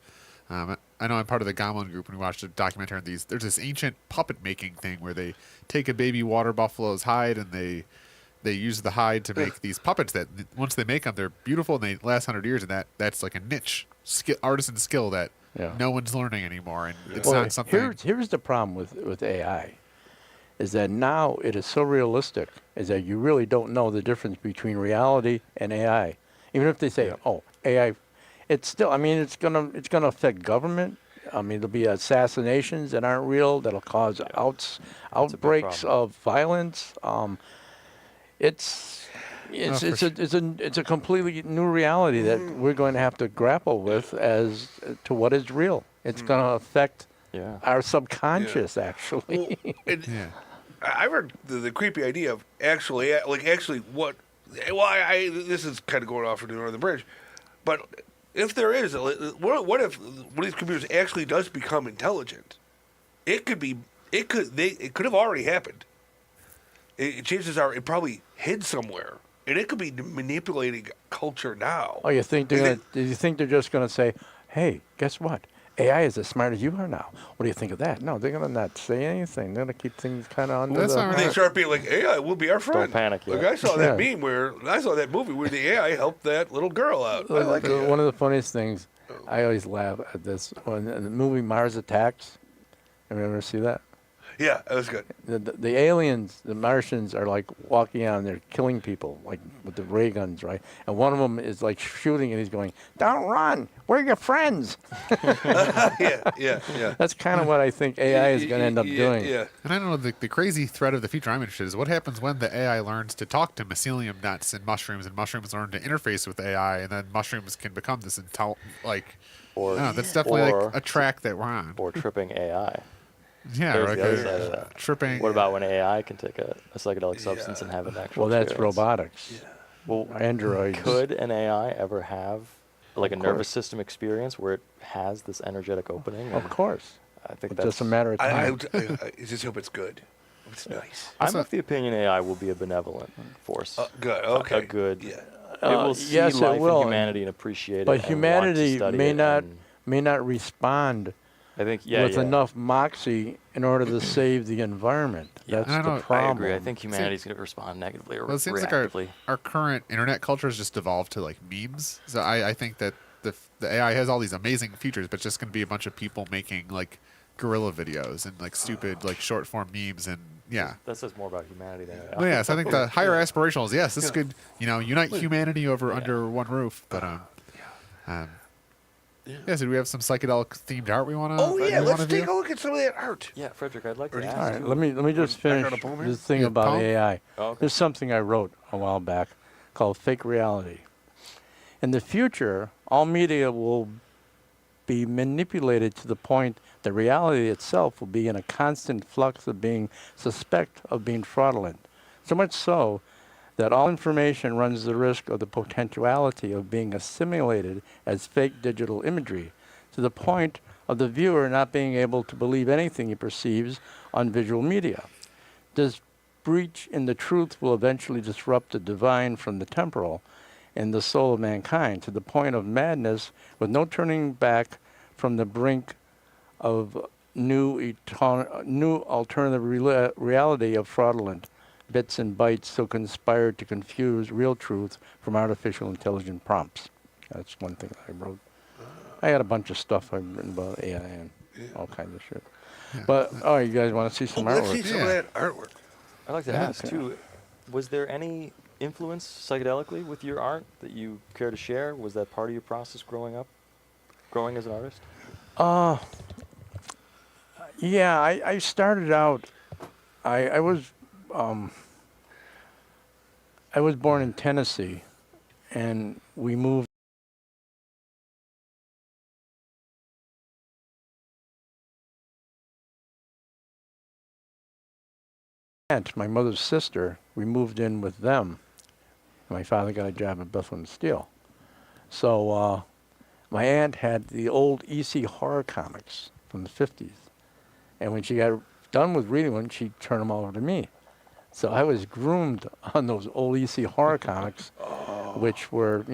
I know I'm part of the Gamelin group, and we watched a documentary on these. There's this ancient puppet making thing where they take a baby water buffalo's hide and they use the hide to make these puppets that once they make them, they're beautiful and they last 100 years. And that's like a niche artisan skill that no one's learning anymore. And it's not something. Here's the problem with AI, is that now it is so realistic, is that you really don't know the difference between reality and AI. Even if they say, "Oh, AI," it's still. I mean, it's gonna affect government. I mean, there'll be assassinations that aren't real that'll cause outbreaks problem. of violence. It's a completely new reality that we're going to have to grapple with as to what is real. It's going to affect our subconscious, actually. Well, and Yeah. I read the creepy idea of actually what. Well, this is kind of going off into another bridge, but if there is, what if one of these computers actually does become intelligent? It could have already happened. Chances are it probably hid somewhere, and it could be manipulating culture now. Oh, you think they're just going to say, "Hey, guess what? AI is as smart as you are now. What do you think of that?" No, they're going to not say anything. They're going to keep things kind of under That's the... not They right. start being like, AI will be our friend. panic yet. Like I saw that Yeah. meme I saw that movie where the AI helped that little girl out. I like it. One of the funniest things, I always laugh at this, when in the movie Mars Attacks. Have you ever see that? Yeah, that was good. The aliens, the Martians, are like walking on, they're killing people, like with the ray guns, right? And one of them is like shooting, and he's going, "Don't run! We're your friends." yeah. That's kind of what I think AI is going to end up doing. Yeah. And I don't know, the crazy threat of the future I'm interested in is what happens when the AI learns to talk to mycelium nuts and mushrooms learn to interface with AI, and then mushrooms can become this Or, I don't know, that's definitely or, like a track that we're on. or tripping AI. Yeah, There's like the other side of that. tripping. What about when AI can take a psychedelic substance and have an actual Well, that's experience? robotics. Well, Androids. could an AI ever have like a Of nervous course. system experience where it has this energetic opening? Of and course. I think It's that's just a matter of I time. just hope it's good. It's nice. I'm a- of the opinion AI will be a benevolent force. Good. A Okay. good. Yeah. It will see yes, it life will, and humanity and appreciate it. But and want to humanity study may it, not and respond I think with enough moxie in order to save the environment. Yeah, That's I the know, I problem. I agree. I think humanity's going to respond negatively or Well, it seems like reactively. our current internet culture has just evolved to like memes. So I think that the AI has all these amazing features, but it's just going to be a bunch of people making like gorilla videos and like stupid like short form memes and yeah. That says more about humanity than AI. Well, yes, I think the higher aspirationals. Yes, this Yeah. could unite humanity over under one roof. But Yeah. yeah. So do we have some psychedelic themed art we want to? Oh yeah, let's take a look at some of that art. Yeah, Frederick, I'd like Or to do you ask All right, you. let me just I got finish a poem here? this thing Yeah, about poem? AI. Oh, okay. There's something I wrote a while back called Fake Reality. In the future, all media will be manipulated to the point that reality itself will be in a constant flux of being suspect of being fraudulent. So much so that all information runs the risk of the potentiality of being assimilated as fake digital imagery, to the point of the viewer not being able to believe anything he perceives on visual media. This breach in the truth will eventually disrupt the divine from the temporal in the soul of mankind, to the point of madness with no turning back, from the brink of new alternative reality of fraudulent bits and bytes so conspired to confuse real truth from artificial intelligent prompts. That's one thing I wrote. I had a bunch of stuff I've written about AI and all kinds of shit. Yeah. But, oh, you guys want to see some Let's see artwork? some of Yeah. that artwork. I'd like to Yeah. ask too, was there any influence psychedelically with your art that you care to share? Was that part of your process growing as an artist? Yeah, I started out, I was born in Tennessee, and we moved. Aunt, my mother's sister, we moved in with them. My father got a job at Bethlehem Steel. So my aunt had the old EC horror comics from the 50s. And when she got done with reading one, she'd turn them over to me. So I was groomed on those old EC horror comics, which were,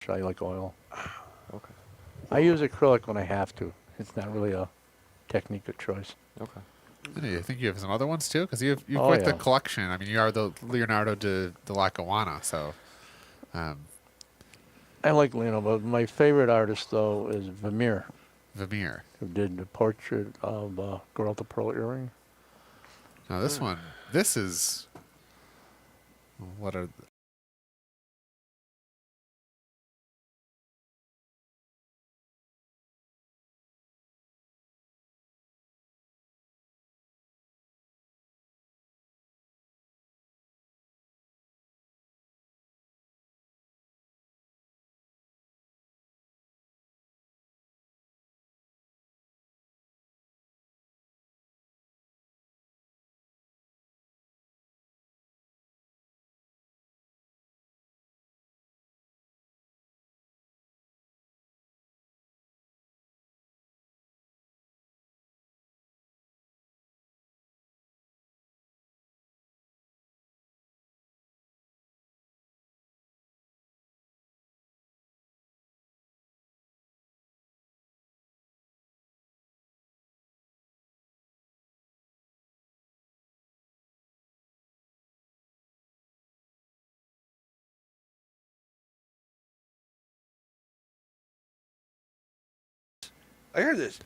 I like oil. Okay. I use acrylic when I have to. It's not really a technique of choice. Okay. I think you have some other ones too, because you've Oh, quite the yeah. collection. I mean, you are the Leonardo de Lackawanna, so. I like Leno, but my favorite artist, though, is Vermeer, Vermeer. who did the portrait of Girl with the Pearl Earring. Now this is. What are I heard this.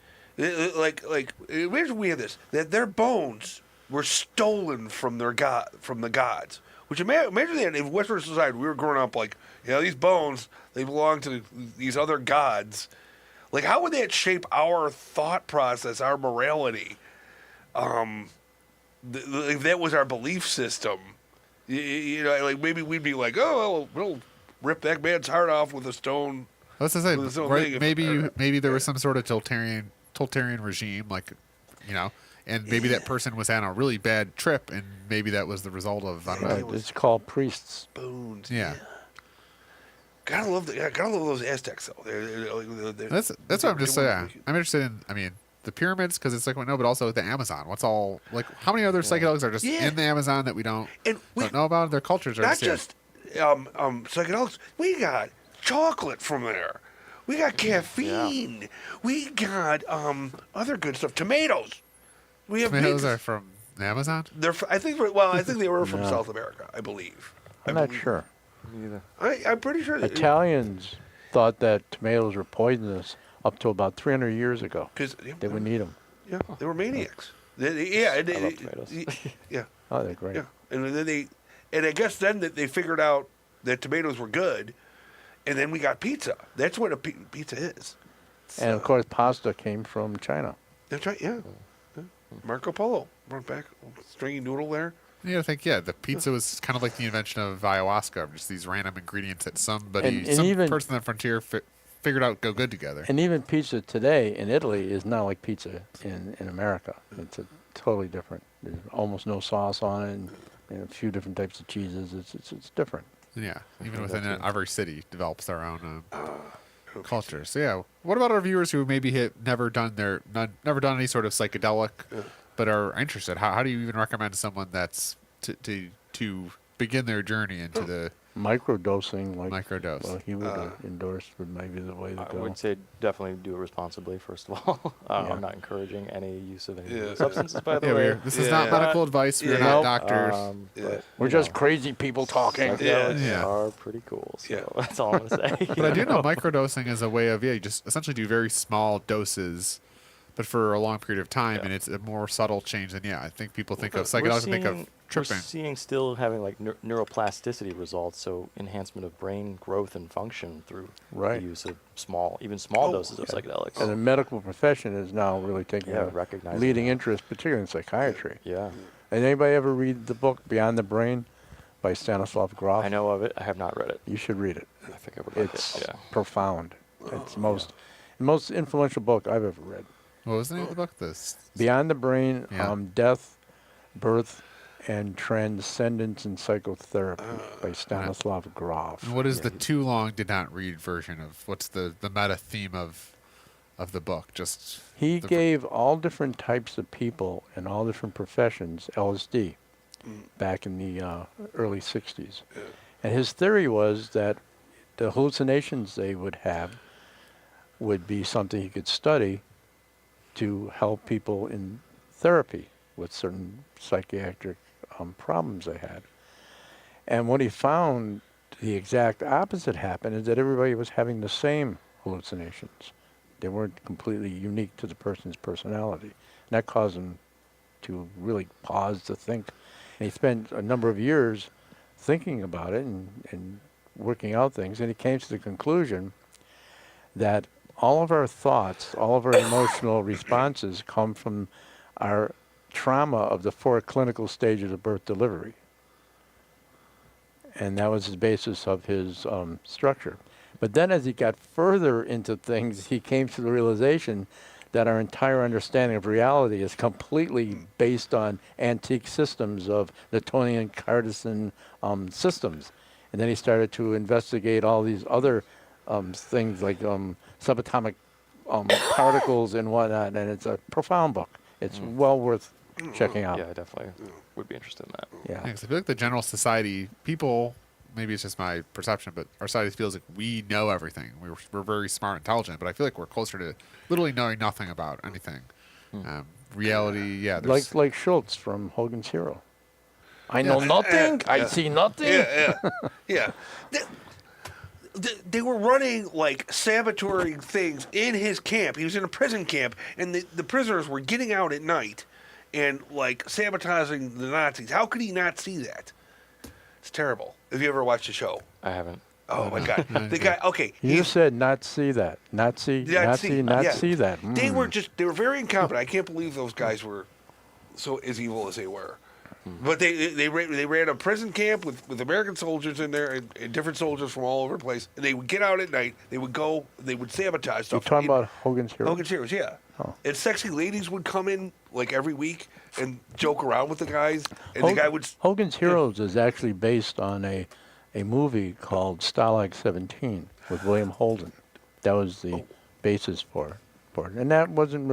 Like imagine we had this, that their bones were stolen from the gods. Which imagine that in Western society we were growing up like, these bones, they belong to these other gods. Like, how would that shape our thought process, our morality? If that was our belief system, like maybe we'd be like, oh, we'll rip that man's heart off with a stone. Let's just say, With his own right, thing, maybe there was some sort of totalitarian regime, like, and maybe that person was on a really bad trip, and maybe that was the result of, I don't know. Right, it's called priests. Bones. Yeah. Gotta love those Aztecs though. That's what I'm just saying. I'm interested in, the pyramids, because it's like, no, but also the Amazon. What's all, like, how many other psychedelics are just in the Amazon that we don't know about? Their cultures are not just psychedelics. We got chocolate from there. We got caffeine. We got other good stuff. Tomatoes. We have tomatoes are from the Amazon? I think they were from South America, I believe. I'm not sure. Me either. I'm pretty sure that Italians thought that tomatoes were poisonous up to about 300 years ago. because They would eat them. yeah, they were maniacs. I love tomatoes. Yeah, Oh, they're great. yeah, and then I guess then that they figured out that tomatoes were good, and then we got pizza. That's what a pizza is. And of course, pasta came from China. That's right. Yeah. Marco Polo brought back a stringy noodle there. You gotta think, the pizza was kind of like the invention of ayahuasca, just these random ingredients that somebody, And some even- person on the frontier figured out go good together. And even pizza today in Italy is not like pizza in America. It's totally different. There's almost no sauce on it, and a few different types of cheeses. It's different. Yeah, even within every city develops their own culture. So what about our viewers who maybe never done any sort of psychedelic, but are interested? How do you even recommend someone that's to begin their journey into the Microdosing, like microdose? well, he would endorse, would maybe the way to I go. would say definitely do it responsibly, first of all. I'm not encouraging any use of any substances, by the way. This is not medical advice. We're not doctors. But, We're just crazy people talking. psychedelics Yeah. are pretty cool, so that's all I'm going to say. But I do know microdosing is a way of you just essentially do very small doses, but for a long period of time, and it's a more subtle change than I think people think of psychedelics and think of tripping. We're seeing still having like neuroplasticity results, so enhancement of brain growth and function through Right. the use of small doses of psychedelics. And the medical profession is now really taking a recognizing leading that. interest, particularly in psychiatry. Yeah, And anybody ever read the book Beyond the Brain by Stanislav Grof? I know of it. I have not read it. You should read it. I think I would like It's it. Yeah. profound. It's the most influential book I've ever read. What was the name of the book? Beyond the Brain, Yeah. Death, Birth, and Transcendence in Psychotherapy by Stanislav Grof. And what is the too long did not read version of? What's the meta theme of the book? Just He gave all different types of people in all different professions LSD back in the early 60s. And his theory was that the hallucinations they would have would be something he could study to help people in therapy with certain psychiatric problems they had. And what he found, the exact opposite happened, is that everybody was having the same hallucinations. They weren't completely unique to the person's personality. And that caused him to really pause to think. And he spent a number of years thinking about it and working out things, and he came to the conclusion that all of our thoughts, all of our emotional responses come from our trauma of the 4 clinical stages of birth delivery. And that was the basis of his structure. But then as he got further into things, he came to the realization that our entire understanding of reality is completely based on antique systems of Newtonian Cartesian systems. And then he started to investigate all these other things like subatomic particles and whatnot, and it's a profound book. It's well worth checking out. Yeah, I definitely would be interested in that. Yeah. 'cause I feel like the general society, people, maybe it's just my perception, but our society feels like we know everything. We're very smart, intelligent, but I feel like we're closer to literally knowing nothing about anything. Reality, there's Like Schultz from Hogan's Hero. I know nothing. I see nothing. Yeah. they were running like saboteuring things in his camp. He was in a prison camp, and the prisoners were getting out at night and like sabotaging the Nazis. How could he not see that? It's terrible. Have you ever watched the show? I haven't. Oh my God, the guy. Okay, You said not see that. Not see, not see, not yeah. see that. They were very incompetent. I can't believe those guys were so as evil as they were. But they ran a prison camp with American soldiers in there and different soldiers from all over the place. And they would get out at night. They would go. They would sabotage You're stuff. talking about Hogan's Heroes? Hogan's Heroes, yeah. Oh. And sexy ladies would come in like every week and joke around with the guys. And the guy would. Hogan's Heroes is actually based on a movie called Stalag 17 with William Holden. That was the basis for it. And that wasn't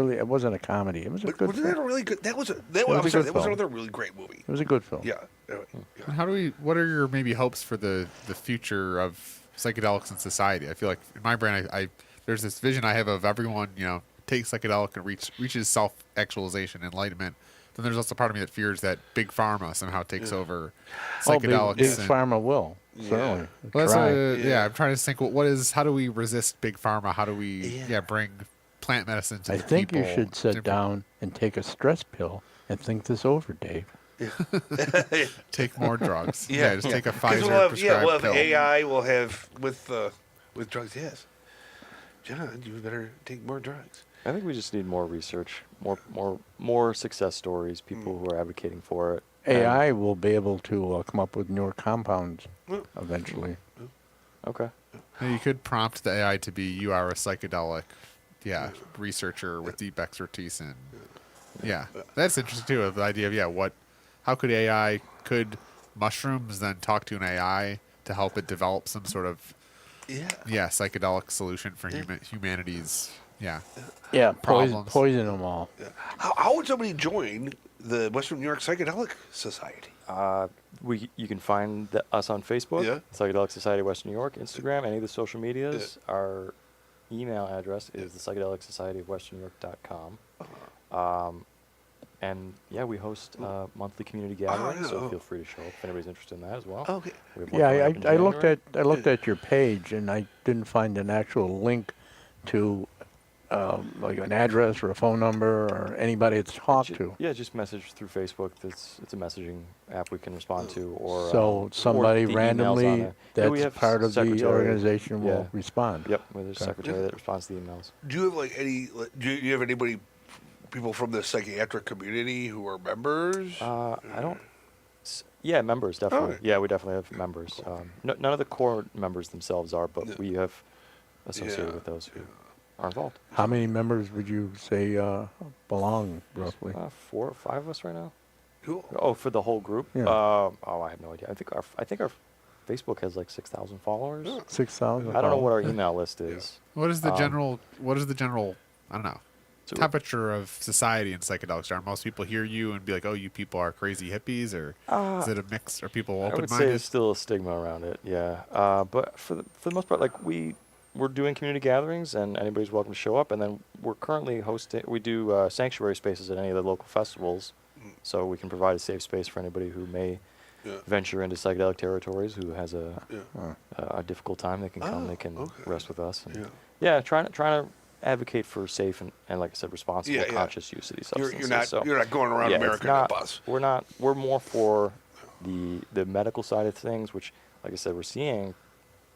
a comedy. It was a good Wasn't film. that a really good? That was was a that was good film. another really great movie. It was a good film. Yeah. Anyway, yeah. What are your maybe hopes for the future of psychedelics in society? I feel like in my brain, I there's this vision I have of everyone, takes psychedelic and reaches self-actualization, enlightenment. Then there's also part of me that fears that big pharma somehow takes over psychedelics. Big and- Pharma will, certainly. Well, Try. I'm trying to think. How do we resist big pharma? How do we bring plant medicine to I the think people? you should sit down and take a stress pill and think this over, Dave. Take more drugs. Just take a 'Cause Pfizer prescribed we'll have pill. AI. We'll have with drugs. Yes, John, you better take more drugs. I think we just need more research, more success stories, people who are advocating for it. AI will be able to come up with newer compounds eventually. Okay. Yeah, you could prompt the AI to be, you are a psychedelic, researcher with deep expertise in. Yeah, that's interesting too. The idea of how could mushrooms then talk to an AI to help it develop some sort of psychedelic solution for humanity's Yeah, problems. poison them all. Yeah. How would somebody join the Western New York Psychedelic Society? You can find us on Facebook, Yeah. Psychedelic Society of Western New York, Instagram, any of the social medias. Our email address is the Psychedelic Society of Western New York.com. And we host monthly community gatherings, so feel free to show up if anybody's interested in that as well. Okay. We have one Yeah, coming up in I looked January. at your page and I didn't find an actual link to like an address or a phone number or anybody to talk to. Yeah, just message through Facebook. It's a messaging app we can respond to, or So or somebody the emails on randomly there. We that's have part of the secretary. organization will Yeah. respond. Yep, there's a Okay. secretary that responds to the emails. Do you have do you have anybody, people from the psychiatric community who are members? I don't. Yeah, members definitely. Okay. Yeah, we definitely have members. None of the core members themselves are, but we have associated Yeah. with those who are involved. How many members would you say belong roughly? 4 or 5 of us right now. Cool. Oh, for the whole group? Yeah. I have no idea. I think our Facebook has like 6,000 followers. 6,000. I don't know what our email list is. What is the general? I don't know. So- Temperature of society in psychedelics. Are most people hear you and be like, "Oh, you people are crazy hippies," or is it a mix? Are people I would say open-minded? there's still a stigma around it. Yeah. But for the most part, like we're doing community gatherings, and anybody's welcome to show up. And then we're currently hosting. We do sanctuary spaces at any of the local festivals, so we can provide a safe space for anybody who may venture into psychedelic territories, who has a difficult time. They can come. They can rest with us. And trying to advocate for safe and like I said, responsible, conscious use of these substances. You're not going around it's America in a bus. We're more for the medical side of things, which, like I said, we're seeing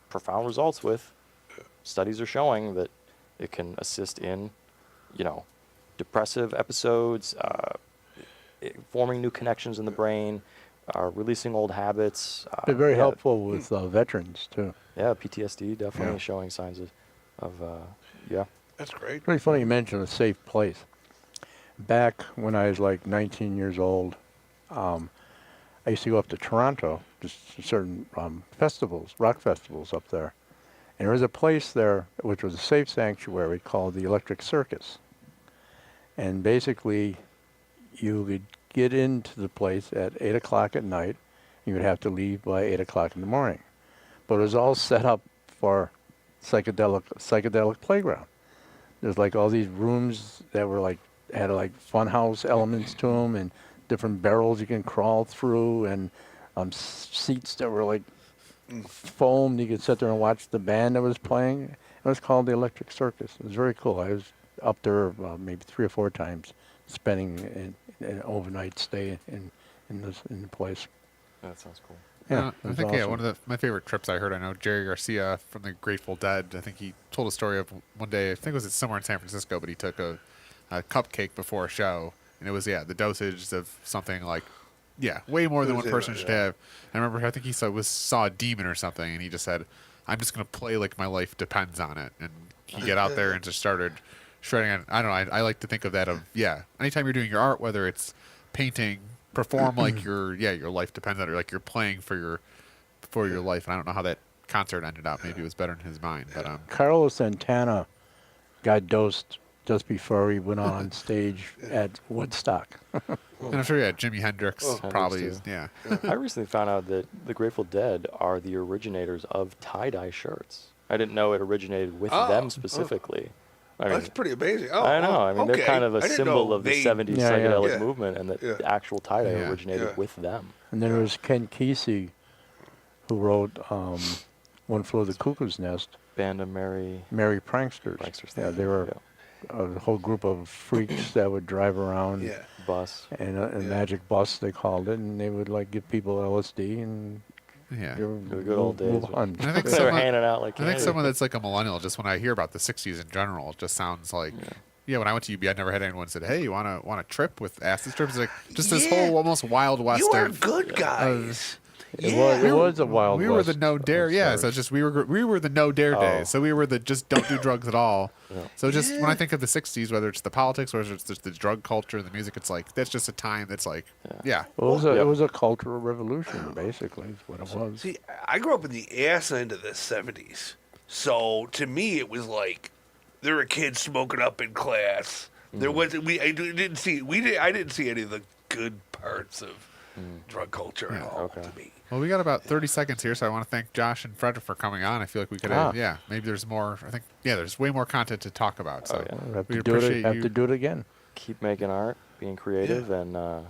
profound results with. Studies are showing that it can assist in, depressive episodes, forming new connections in the brain, releasing old habits. They're very helpful with veterans too. Yeah, PTSD definitely showing signs of That's great. It's really funny you mentioned a safe place. Back when I was like 19 years old, I used to go up to Toronto, just to certain festivals, rock festivals up there. And there was a place there which was a safe sanctuary called the Electric Circus. And basically, you could get into the place at 8 o'clock at night. You would have to leave by 8 o'clock in the morning. But it was all set up for psychedelic playground. There's like all these rooms that were like had like funhouse elements to them, and different barrels you can crawl through, and seats that were like foamed. You could sit there and watch the band that was playing. It was called the Electric Circus. It was very cool. I was up there maybe 3 or 4 times, spending an overnight stay in the place. That sounds cool. Yeah, I it was think awesome. one of my favorite trips I heard. I know Jerry Garcia from the Grateful Dead. I think he told a story of one day. I think it was somewhere in San Francisco, but he took a cupcake before a show, and it was the dosage of something like way more than one person should have. I remember I think he saw a demon or something, and he just said, "I'm just gonna play like my life depends on it." And he get out there and just started shredding it. I don't know. I like to think of that anytime you're doing your art, whether it's painting, perform like your life depends on it, or like you're playing for your life. And I don't know how that concert ended up. Maybe it was better in his mind, but Carlos Santana got dosed just before he went on stage at Woodstock. and I'm sure Jimi Hendrix probably Hendrix, is. I recently found out that the Grateful Dead are the originators of tie-dye shirts. I didn't know it originated with them specifically. I mean, That's pretty amazing. Oh, I know. I mean, okay. they're kind of a I didn't symbol know of the they- 70s Yeah, yeah. psychedelic Yeah. movement, and that Yeah. the actual tie-dye Yeah. originated with them. And then there was Ken Kesey, who wrote One Flew the Cuckoo's Nest, Band of Merry Pranksters. Pranksters. Yeah, they were a whole group of freaks that would drive around Yeah. Bus. in a magic bus, they called it, and they would like give people LSD and Yeah. they would The good old move days. on. And I think They were someone, handing out like I think candy. someone that's like a millennial, just when I hear about the '60s in general, it just sounds like when I went to UB, I never had anyone said, "Hey, you want a trip with acid trips?" It's like just this Yeah. whole almost Wild West. You are of- good guys. It Yeah. was a wild We were the west no dare, of yeah. sorts. So it's just we were the no dare Oh. days. So we were the just don't do drugs at all. Yeah. So just when Yeah. I think of the '60s, whether it's the politics or it's just the drug culture, the music, it's like that's just a time that's like Well, it Yep. was a cultural revolution, basically, is what it was. See, I grew up in the ass end of the 70s. So to me, it was like there were kids smoking up in class. There wasn't. I didn't see any of the good parts of drug culture at all. Okay. To me, Well, we got about 30 seconds here, so I want to thank Josh and Frederick for coming on. I feel like we could, maybe there's more. I think, there's way more content to talk about. So yeah. We'll have we to do it. appreciate Have you. to do it again. Keep making art, being creative, and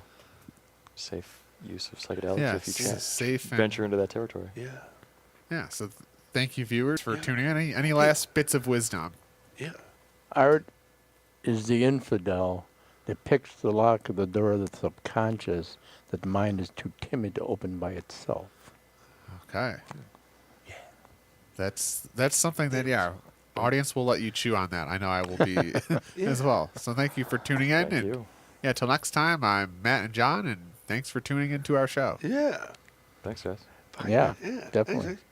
safe use of psychedelics if you can. safe and Venture into that territory. yeah. So thank you, viewers, for tuning in. Any last bits of wisdom? yeah. Art is the infidel that picks the lock of the door of the subconscious that the mind is too timid to open by itself. Okay. Yeah. That's something that audience will let you chew on that. I know I will be as well. So thank you for tuning in. Thank and you. till next time, I'm Matt and John, and thanks for tuning into our show. Yeah. Thanks, guys. Yeah, Yeah. definitely. Thanks.